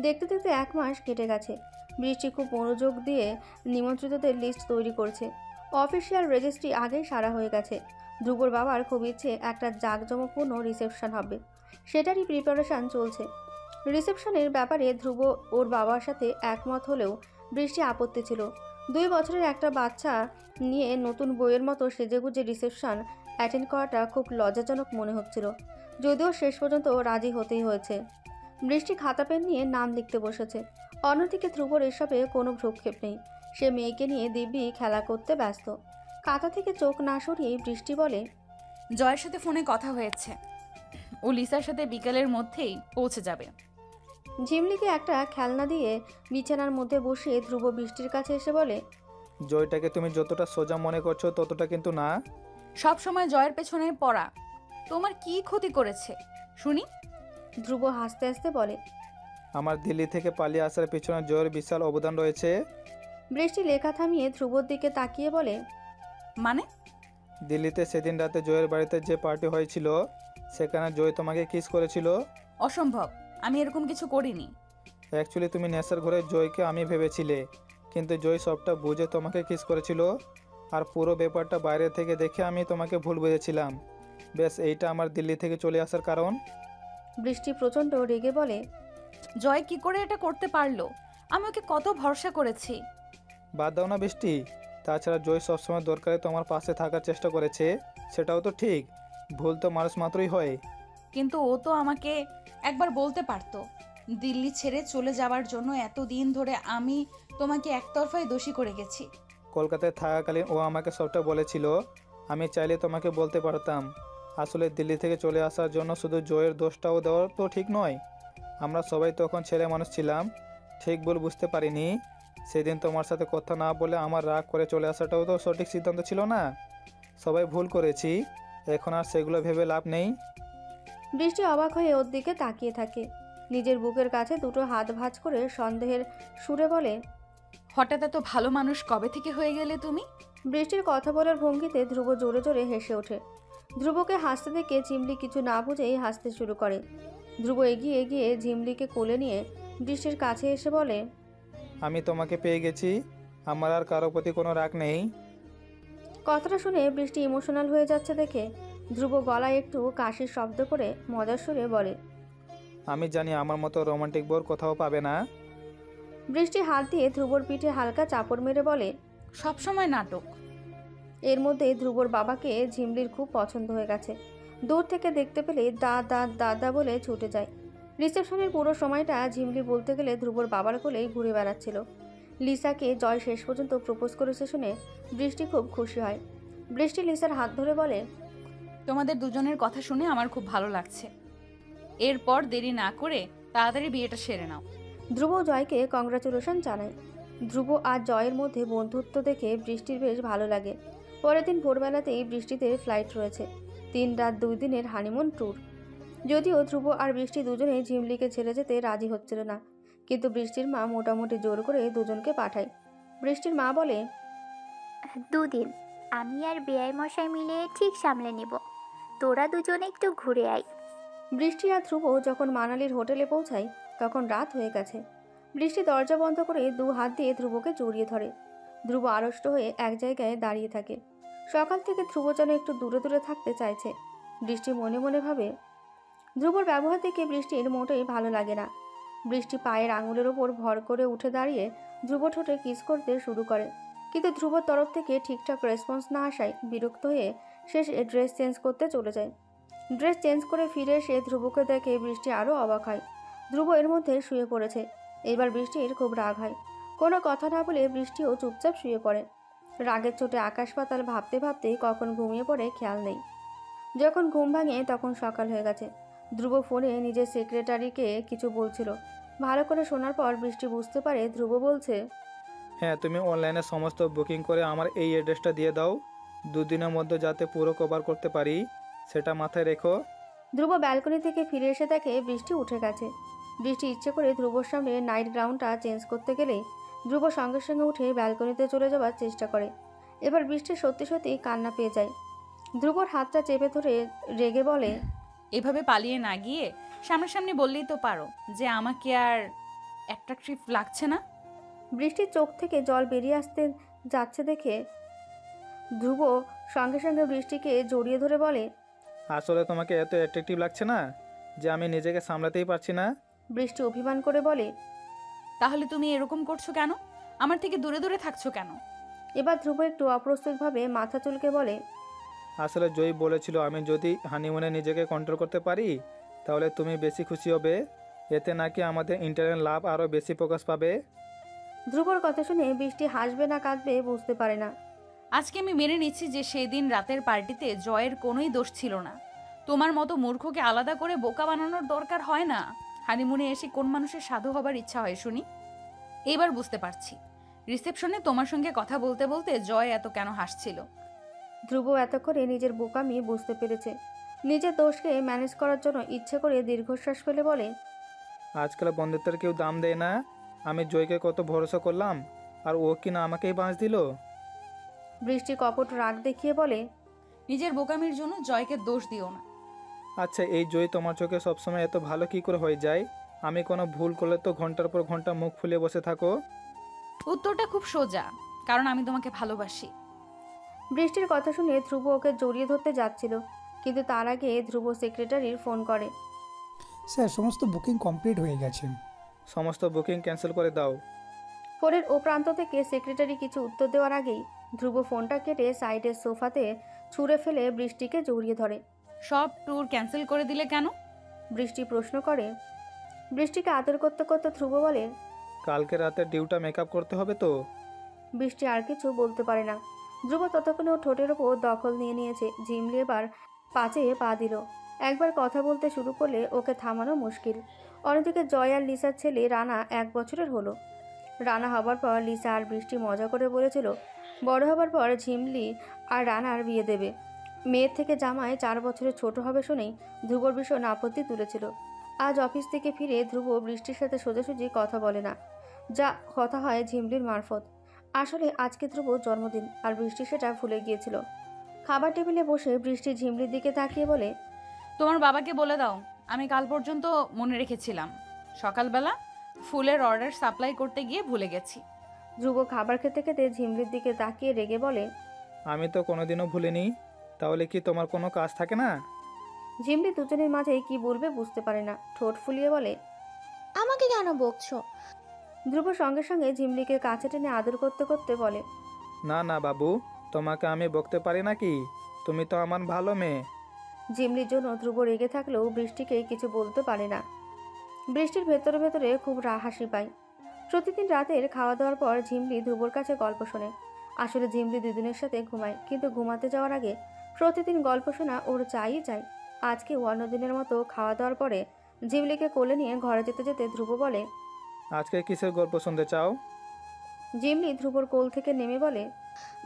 দেখতে দেখতে 1 মাস কেটে গেছে। বৃষ্টি খুব মনোযোগ দিয়ে নিমন্ত্রিতদের লিস্ট তৈরি করছে। অফিসিয়াল রেজিস্ট্রি আগেই সারা হয়ে গেছে। ধ্রুবর বাবার খুব ইচ্ছে একটা জাঁকজমকপূর্ণ রিসেপশন হবে। সেটারই প্রিপারেশান চলছে। রিসেপশনের ব্যাপারে ধ্রুব ওর বাবার সাথে একমত হলেও বৃষ্টি আপত্তি ছিল। 2 বছরের একটা বাচ্চা নিয়ে নতুন বইয়ের মতো সেজেগুজে রিসেপশন অ্যাটেন্ড করাটা খুব লজ্জাজনক মনে হচ্ছিল। যদিও শেষ পর্যন্ত রাজি হতেই হয়েছে। বৃষ্টি খাতা পেন নিয়ে নাম লিখতে বসেছে। অন্যদিকে ধ্রুবর এসবে কোনো ভ্রুক্ষেপ নেই। সে মেয়েকে নিয়ে দিব্যি খেলা করতে ব্যস্ত। খাতা থেকে চোখ না সরিয়েই বৃষ্টি বলে, জয়ের সাথে ফোনে কথা হয়েছে, ও লিসার সাথে বিকেলের মধ্যেই পৌঁছে যাবে। ঝিমলিকে একটা খেলনা দিয়ে বিছানার মধ্যে বসিয়ে ধ্রুব বৃষ্টির কাছে এসে বলে, জয়টাকে তুমি যতটা সোজা মনে করছো ততটা কিন্তু না। সব সময় জয়ের পেছনে পড়া তোমার কি ক্ষতি করেছে শুনি? ধ্রুব হাসতে হাসতে বলে, আমার দিল্লি থেকে পালিয়ে আসার পেছনে জয়ের বিশাল অবদান রয়েছে। বৃষ্টি লেখা থামিয়ে ধ্রুবর দিকে তাকিয়ে বলে, মানে? দিল্লিতে সেদিন রাতে জয়ের বাড়িতে যে পার্টি হয়েছিল সেখানে জয় তোমাকে কিস করেছিল। অসম্ভব, আমি এরকম কিছু করিনি। অ্যাকচুয়ালি তুমি নেশার ঘরে জয়কে আমি ভেবেছিলে, কিন্তু জয় সবটা বুঝে তোমাকে কিস করেছিল। আর পুরো ব্যাপারটা বাইরে থেকে দেখে আমি তোমাকে ভুল বুঝেছিলাম। বেশ, এইটা আমার দিল্লি থেকে চলে আসার কারণ। বৃষ্টি প্রচণ্ড রেগে বলে, জয় কি করে এটা করতে পারলো? আমি ওকে কত ভরসা করেছি। বাদ দাও না বৃষ্টি, তাছাড়া জয় সবসময় দরকারে তোমার পাশে থাকার চেষ্টা করেছে, সেটাও তো ঠিক। ভুল তো মানুষ মাত্রই হয়। কিন্তু ও তো আমাকে একবার বলতে পারতো। দিল্লি ছেড়ে চলে যাওয়ার জন্য এতদিন ধরে আমি তোমাকে একতরফায় দোষী করে গেছি। কলকাতায় থাকাকালীন ও আমাকে সবটা বলেছিল। আমি চাইলে তোমাকে বলতে পারতাম। আসলে দিল্লি থেকে চলে আসার জন্য শুধু জয়ের দোষটাও দেওয়া তো ঠিক নয়। আমরা সবাই তখন ছেলে মানুষ ছিলাম, ঠিক ভুল বুঝতে পারিনি। সেদিন তোমার সাথে কথা না বলে আমার রাগ করে চলে আসাটাও তো সঠিক সিদ্ধান্ত ছিল না। সবাই ভুল করেছি, এখন আর সেগুলো ভেবে লাভ নেই। বৃষ্টি অবাক হয়ে ওর দিকে তাকিয়ে থাকে। নিজের বুকের কাছে দুটো হাত ভাঁজ করে সন্দেহের সুরে বলে, হঠাৎ এত ভালো মানুষ কবে থেকে হয়ে গেলে তুমি? বৃষ্টির কথা বলার ভঙ্গিতে ধ্রুব জোরে জোরে হেসে ওঠে। ধ্রুবকে হাসতে দেখে ঝিমলি কিছু না বুঝেই হাসতে শুরু করে। ধ্রুব এগিয়ে গিয়ে ঝিমলিকে কোলে নিয়ে বৃষ্টির কাছে এসে বলে, আমি তোমাকে পেয়ে গেছি, আমার আর কারো প্রতি কোনো রাগ নেই। কথাটা শুনে বৃষ্টি ইমোশনাল হয়ে যাচ্ছে দেখে ধ্রুব গলায় একটু কাশির শব্দ করে মজার সুরে বলে, আমি জানি আমার মতো রোমান্টিক বোর কোথাও পাবে না। বৃষ্টি হাত দিয়ে ধ্রুবর পিঠে হালকা চাপড় মেরে বলে, সবসময় নাটক। এর মধ্যে ধ্রুবর বাবাকে ঝিমলির খুব পছন্দ হয়ে গেছে। দূর থেকে দেখতে পেলে দাদা দাদা বলে ছুটে যায়। রিসেপশনের পুরো সময়টা ঝিমলি বলতে গেলে ধ্রুবর বাবার কোলেই ঘুরে বেড়াচ্ছিল। লিসাকে জয় শেষ পর্যন্ত প্রপোজ করেছে শুনে বৃষ্টি খুব খুশি হয়। বৃষ্টি লিসার হাত ধরে বলে, তোমাদের দুজনের কথা শুনে আমার খুব ভালো লাগছে। এরপর দেরি না করে তাড়াতাড়ি বিয়েটা সেরে নাও। ধ্রুব জয়কে কংগ্রাচুলেশন জানায়। ধ্রুব আর জয়ের মধ্যে বন্ধুত্ব দেখে বৃষ্টির বেশ ভালো লাগে। পরের দিন ভোরবেলাতেই বৃষ্টিতে ফ্লাইট রয়েছে। 3 রাত 2 দিনের হানিমুন ট্যুর। যদিও ধ্রুব আর বৃষ্টি দুজনে ঝিমলিকে ছেড়ে যেতে রাজি হচ্ছিল না, কিন্তু বৃষ্টির মা মোটামুটি জোর করে দুজনকে পাঠায়। বৃষ্টির মা বলে, 2 দিন আমি আর বেয়াই মশাই মিলে ঠিক সামলে নেব, তোরা দুজনে একটু ঘুরে আয়। বৃষ্টি আর ধ্রুব যখন মানালির হোটেলে পৌঁছায় তখন রাত হয়ে গেছে। বৃষ্টি দরজা বন্ধ করে 2 হাত দিয়ে ধ্রুবকে জড়িয়ে ধরে। ধ্রুব আড়ষ্ট হয়ে এক জায়গায় দাঁড়িয়ে থাকে। সকাল থেকে ধ্রুব যেন একটু দূরে দূরে থাকতে চাইছে। বৃষ্টি মনে মনে ভাবে, ধ্রুবর ব্যবহার দেখে বৃষ্টির মোটেই ভালো লাগে না। বৃষ্টি পায়ের আঙুলের ওপর ভর করে উঠে দাঁড়িয়ে ধ্রুব ঠোঁটে কিস করতে শুরু করে, কিন্তু ধ্রুবর তরফ থেকে ঠিকঠাক রেসপন্স না আসায় বিরক্ত হয়ে শেষে ড্রেস চেঞ্জ করতে চলে যায়। ড্রেস চেঞ্জ করে ফিরে এসে ধ্রুবকে দেখে বৃষ্টি আরও অবাক হয়। ধ্রুব এর মধ্যে শুয়ে পড়েছে। এবার বৃষ্টির খুব রাগ হয়। কোনো কথা না বলে বৃষ্টিও চুপচাপ শুয়ে পড়ে। রাগের চোটে আকাশ পাতাল ভাবতে ভাবতে কখন ঘুমিয়ে পড়ে খেয়াল নেই। যখন ঘুম ভাঙে তখন সকাল হয়ে গেছে। ধ্রুব ফোনে নিজের সেক্রেটারিকে কিছু বলছিল। ভালো করে শোনার পর বৃষ্টি বুঝতে পারে ধ্রুব বলছে, হ্যাঁ, তুমি অনলাইনে সমস্ত বুকিং করে আমার এই অ্যাড্রেসটা দিয়ে দাও। 2 দিনের মধ্যে যাতে পুরো কভার করতে পারি সেটা মাথায় রেখো। ধ্রুব ব্যালকনি থেকে ফিরে এসে দেখে বৃষ্টি উঠে গেছে। বৃষ্টি ইচ্ছে করে ধ্রুবর সামনে নাইট গ্রাউন্ডটা চেঞ্জ করতে গেলেই ধ্রুব সঙ্গে সঙ্গে উঠে ব্যালকনিতে চলে যাওয়ার চেষ্টা করে। এবার বৃষ্টি সত্যি সত্যি কান্না পেয়ে যায়। ধ্রুবর হাতটা চেপে ধরে রেগে বলে, এভাবে পালিয়ে না গিয়ে সামনাসামনি বললেই তো পারো যে আমাকে আর অ্যাট্রাকটিভ লাগছে না। বৃষ্টির চোখ থেকে জল বেরিয়ে আসতে যাচ্ছে দেখে ধ্রুব সঙ্গে সঙ্গে বৃষ্টিকে জড়িয়ে ধরে বলে, আসলে তোমাকে এত অ্যাট্রাকটিভ লাগছে না যে আমি নিজেকে সামলাতেই পারছি না। বৃষ্টি অভিমান করে বলে, তাহলে তুমি এরকম করছো কেন? আমার থেকে দূরে দূরে থাকছো কেন? এবার ধ্রুব একটু অপ্রস্তুতভাবে মাথা চুলকে বলে, আসলে জয়ী বলেছিল আমি যদি হানিমুনে নিজেকে কন্ট্রোল করতে পারি তাহলে তুমি বেশি খুশি হবে, এতে নাকি আমাদের ইন্টারনাল লাভ আরও বেশি প্রকাশ পাবে। ধ্রুবর কথা শুনে বৃষ্টি হাসবে না কাঁদবে বুঝতে পারে না। আজকে আমি মেনে নিচ্ছি যে সেই দিন রাতের পার্টিতে জয়ের কোনোই দোষ ছিল না। তোমার মতো মূর্খকে আলাদা করে বোকা বানানোর দরকার হয় না। হানিমুনে এসে কোন মানুষের সাধু হবার ইচ্ছা হয় শুনি? এইবার বুঝতে পারছি রিসেপশনে তোমার সঙ্গে কথা বলতে বলতে জয় এত কেন হাসছিল। ধ্রুব এতক্ষণে নিজের বোকামি বুঝতে পেরেছে। নিজের দোষকে ম্যানেজ করার জন্য ইচ্ছে করে দীর্ঘশ্বাস ফেলে বলে, আজকাল বন্ধুত্বের কেউ দাম দেয় না। আমি জয়কে কত ভরসা করলাম আর ও কি না আমাকেই বাঁচ দিল। বৃষ্টি কপট রাগ দেখিয়ে বলে, নিজের বোকামির জন্য জয়কে দোষ দিও না। আচ্ছা, এই জয় তোমার চোখে সবসময় এত ভালো কি করে হয়ে যায়? আমি কোনো ভুল করলে তো ঘন্টার পর ঘন্টা মুখ ফুলে বসে থাকো। উত্তরটা খুব সোজা, কারণ আমি তোমাকে ভালোবাসি। বৃষ্টির কথা শুনে ধ্রুব ওকে জড়িয়ে ধরতে যাচ্ছিল, কিন্তু তার আগে ধ্রুব সেক্রেটারির ফোন করে। স্যার, সমস্ত বুকিং কমপ্লিট হয়ে গেছে। সমস্ত বুকিং ক্যান্সেল করে দাও। ফোনের ও প্রান্ত থেকে সেক্রেটারি কিছু উত্তর দেওয়ার আগেই ধ্রুব ফোনটা কেটে সাইডের সোফাতে ছুঁড়ে ফেলে বৃষ্টিকে জড়িয়ে ধরে। সব ট্যুর ক্যান্সেল করে দিলে কেন? বৃষ্টি প্রশ্ন করে। বৃষ্টিকে আদর করতে করতে ধ্রুব বলে, কালকে রাতে ডিউটা মেকআপ করতে হবে তো। বৃষ্টি আর কিছু বলতে পারে না। ধ্রুব ততক্ষণে ও ঠোঁটের ওপর দখল নিয়ে নিয়েছে। ঝিমলি এবার পাচে পা দিল। একবার কথা বলতে শুরু করলে ওকে থামানো মুশকিল। অন্যদিকে জয় আর লিসার ছেলে রানা 1 বছরের হলো। রানা হবার পর লিসা আর বৃষ্টি মজা করে বলেছিল বড় হবার পর ঝিমলি আর রানার বিয়ে দেবে। মেয়ের থেকে জামাই 4 বছরের ছোট হবে শুনেই ধ্রুবর ভীষণ আপত্তি তুলেছিল। আজ অফিস থেকে ফিরে ধ্রুব বৃষ্টির সাথে সোজাসুজি কথা বলে না, যা কথা হয় ঝিমলির মারফত। আসলে আজকে ধ্রুব জন্মদিন আর বৃষ্টি সেটা ভুলে গিয়েছিল। খাবার টেবিলে বসে বৃষ্টি ঝিমলির দিকে তাকিয়ে বলে, তোমার বাবাকে বলে দাও আমি কাল পর্যন্ত মনে রেখেছিলাম। সকালবেলা ফুলের অর্ডার সাপ্লাই করতে গিয়ে ভুলে গেছি। ধ্রুব খাবার খেতে খেতে ঝিমলির দিকে তাকিয়ে রেগে বলে, আমি তো কোনোদিনও ভুলিনি। তাহলে কি তোমার কোনো কাজ থাকে না? ঝিমলি দুজনের মাঝে কি বলবে বুঝতে পারে না, ঠোঁট ফুলিয়ে বলে, আমাকে কেন বকছো? ধ্রুব সঙ্গে সঙ্গে ঝিমলিকে কাছে টেনে আদর করতে করতে বলে, না না বাবু, তোমাকে আমি বকতে পারি নাকি? তুমি তো আমার ভালো মেয়ে। ঝিমলির জন্য ধ্রুব রেগে থাকলেও বৃষ্টিকে কিছু বলতে পারে না। বৃষ্টির ভেতরে ভেতরে খুব হাসি পায়। প্রতিদিন রাতের খাওয়া দাওয়ার পর ঝিমলি ধ্রুবর কাছে গল্প শোনে। আসলে ঝিমলি দুজনের সাথে ঘুমায়, কিন্তু ঘুমাতে যাওয়ার আগে প্রতিদিন গল্প শোনা ওর চাই চাই। আজকে অন্যদিনের মতো খাওয়া দাওয়ার পরে ঝিমলিকে কোলে নিয়ে ঘরে যেতে যেতে ধ্রুব বলে, আজকে কিসের গল্প শুনতে চাও? ঝিমলি ধ্রুবর কোল থেকে নেমে বলে,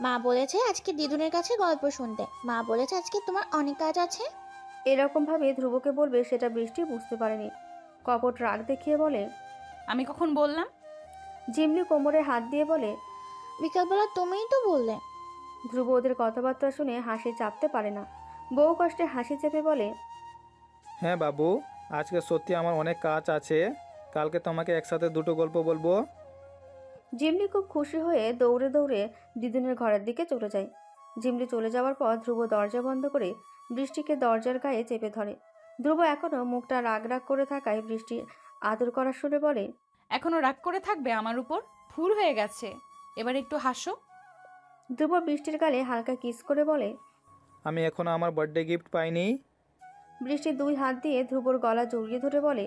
মা বলেছে আজকে দিদুনের কাছে গল্প শুনতে। মা বলেছে আজকে তোমার অনেক কাজ আছে। এরকম ভাবে ধ্রুবকে বলবে সেটা বৃষ্টি বুঝতে পারেনি। কপট রাগ দেখিয়ে বলে, আমি কখন বললাম? ঝিমলি কোমরে হাত দিয়ে বলে, বিকালবেলা তুমিই তো বললে। ধ্রুব ওদের কথাবার্তা শুনে হাসি চাপতে পারে না। বহু কষ্টে হাসি চেপে বলে, হ্যাঁ বাবু, আজকে সত্যি আমার অনেক কাজ আছে। কালকে তোমাকে একসাথে দুটো গল্প বলবো। ঝিমলি খুব খুশি হয়ে দৌড়ে দৌড়ে দিদুনের ঘরের দিকে চলে যায়। ঝিমলি চলে যাওয়ার পর ধ্রুব দরজা বন্ধ করে বৃষ্টিকে দরজার গায়ে চেপে ধরে। ধ্রুব এখনো মুখটা রাগ রাগ করে থাকায় বৃষ্টি আদর করা শুনে বলে, এখনো রাগ করে থাকবে আমার উপর? ভুল হয়ে গেছে, এবার একটু হাসো। ধ্রুব বৃষ্টির গালে হালকা কিস করে বলে, আমি এখনো আমার বার্থডে গিফট পাইনি। বৃষ্টি দুই হাত দিয়ে ধ্রুবর গলা জড়িয়ে ধরে বলে,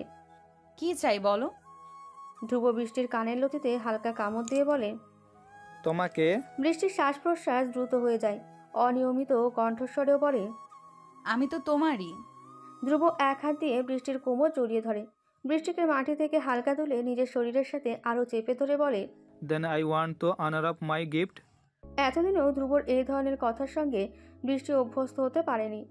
কি চাই বলো? ধ্রুব বৃষ্টির কানের লতিতে হালকা কামড় দিয়ে বলে, তোমাকে। বৃষ্টির শ্বাস প্রশ্বাস দ্রুত হয়ে যায়। অনিয়মিত কণ্ঠস্বরেও বলে, আমি তো তোমারই। ধ্রুব এক হাত দিয়ে বৃষ্টির কোমর জড়িয়ে ধরে। বৃষ্টিকে মাটি থেকে হালকা তুলে নিজের শরীরের সাথে আরও চেপে ধরে বলে, then I want to honour up my gift. এতদিনও ধ্রুবর এই ধরনের কথার সঙ্গে বৃষ্টি অভ্যস্ত হতে পারেনি।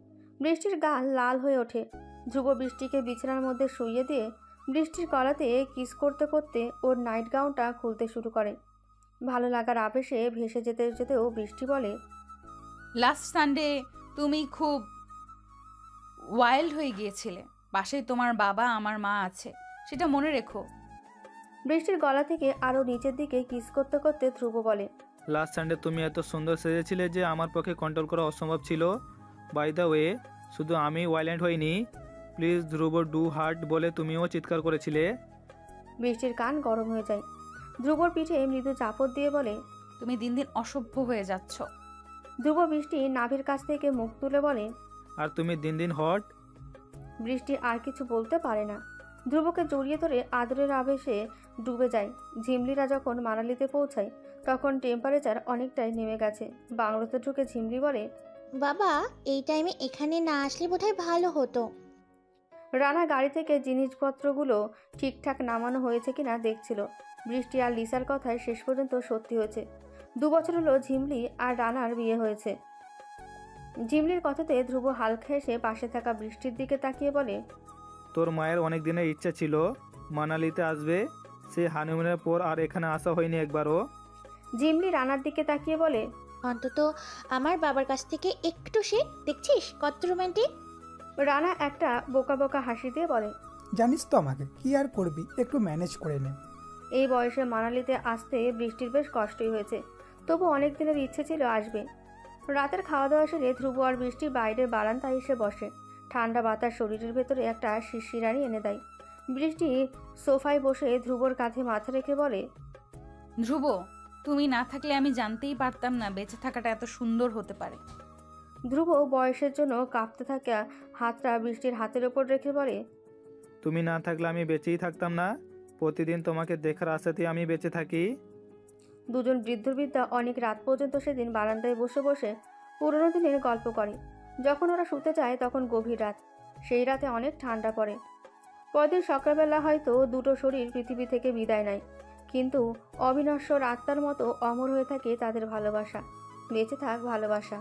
বৃষ্টির গাল লাল হয়ে ওঠে। ধ্রুব বৃষ্টিকে বিছানার মধ্যে শুইয়ে দিয়ে বৃষ্টির গলাতে কিস করতে করতে ওর নাইট গাউনটা খুলতে শুরু করে। ভালো লাগার আবেশে ভেসে যেতে যেতেও বৃষ্টি বলে, লাস্ট সানডে তুমি খুব ওয়াইল্ড হয়ে গিয়েছিলে। পাশে তোমার বাবা আমার মা আছে, সেটা মনে রেখো। বৃষ্টির গলা থেকে আরও নিচের দিকে কিস করতে করতে ধ্রুব বলে, লাস্ট সানডে তুমি এত সুন্দর সেজেছিলে যে আমার পক্ষে কন্ট্রোল করা অসম্ভব ছিল। বাই দ্য ওয়ে, শুধু আমি ওয়াইলেন্ট হইনি, প্লিজ ধ্রুব ডু হার্ট বলে তুমিও চিৎকার করেছিলে। বৃষ্টির কান গরম হয়ে যায়। ধ্রুবর পিঠে মৃদু চাপড় দিয়ে বলে, তুমি দিন দিন অসভ্য হয়ে যাচ্ছ। ধ্রুব বৃষ্টি নাভির কাছ থেকে মুখ তুলে বলে, আর তুমি দিন দিন হট। বৃষ্টি আর কিছু বলতে পারে না। ধ্রুবকে জড়িয়ে ধরে আদরের আবেশে ডুবে যায়। ঝিমলিরা যখন মানালিতে পৌঁছায় তখন টেম্পারেচার অনেকটাই নেমে গেছে। বাংলোতে ঢুকে ঝিমলি বলে, বাবা এই টাইমে এখানে না আসলে বোধহয় ভালো হতো। রানা গাড়ি থেকে জিনিসপত্রগুলো ঠিকঠাক নামানো হয়েছে কিনা দেখছিল। বৃষ্টি আর লিসার কথায় শেষ পর্যন্ত সত্যি হয়েছে। 2 বছর হলো ঝিমলি আর রানার বিয়ে হয়েছে। ঝিমলির কথাতে ধ্রুব হালকা হেসে পাশে থাকা বৃষ্টির দিকে তাকিয়ে বলে, তোর মায়ের অনেক দিনের ইচ্ছা ছিল মানালিতে আসবে, সে হানিমুনের পর আর এখানে আসা হয়নি একবারও। ঝিমলি রানার দিকে তাকিয়ে বলে, অন্তত আমার বাবার কাছ থেকে একটু শেখ, দেখছিস কত রোমান্টিক। রানা একটা বোকা বোকা হাসি দিয়ে বলে, জানিস তো আমাকে, কি আর করবি, একটু ম্যানেজ করে নে। এই বয়সে মানালিতে আসতে বৃষ্টির বেশ কষ্টই হয়েছে, তবু অনেক দিনের ইচ্ছে ছিল আসবে। রাতের খাওয়া দাওয়া সেরে ধ্রুব আর বৃষ্টি বাইরের বারান্দায় এসে বসে। ঠান্ডা বাতাস শরীরের ভেতরে একটা শিরশিরানি এনে দেয়। বৃষ্টি সোফায় বসে ধ্রুবর কাঁধে মাথা রেখে বলে, ধ্রুব, তুমি না থাকলে আমি জানতেই পারতাম না বেঁচে থাকাটা এত সুন্দর হতে পারে। ধ্রুব বয়সের জন্য কাঁপতে থাকা হাতটা বৃষ্টির হাতের ওপর রেখে বলে, তুমি না থাকলে আমি বেঁচেই থাকতাম না। প্রতিদিন তোমাকে দেখার আশাতেই আমি বেঁচে থাকি। দুজন বৃদ্ধ বৃদ্ধা অনেক রাত পর্যন্ত সেদিন বারান্দায় বসে বসে পুরোনো দিনের গল্প করে। যখন ওরা শুতে যায় তখন গভীর রাত। সেই রাতে অনেক ঠান্ডা পড়ে। পরদিন সকালবেলা হয়তো দুটো শরীর পৃথিবী থেকে বিদায় নেয়, কিন্তু অবিনশ্বর আত্মার মতো অমর হয়ে থাকে তাদের ভালোবাসা। বেঁচে থাক ভালোবাসা।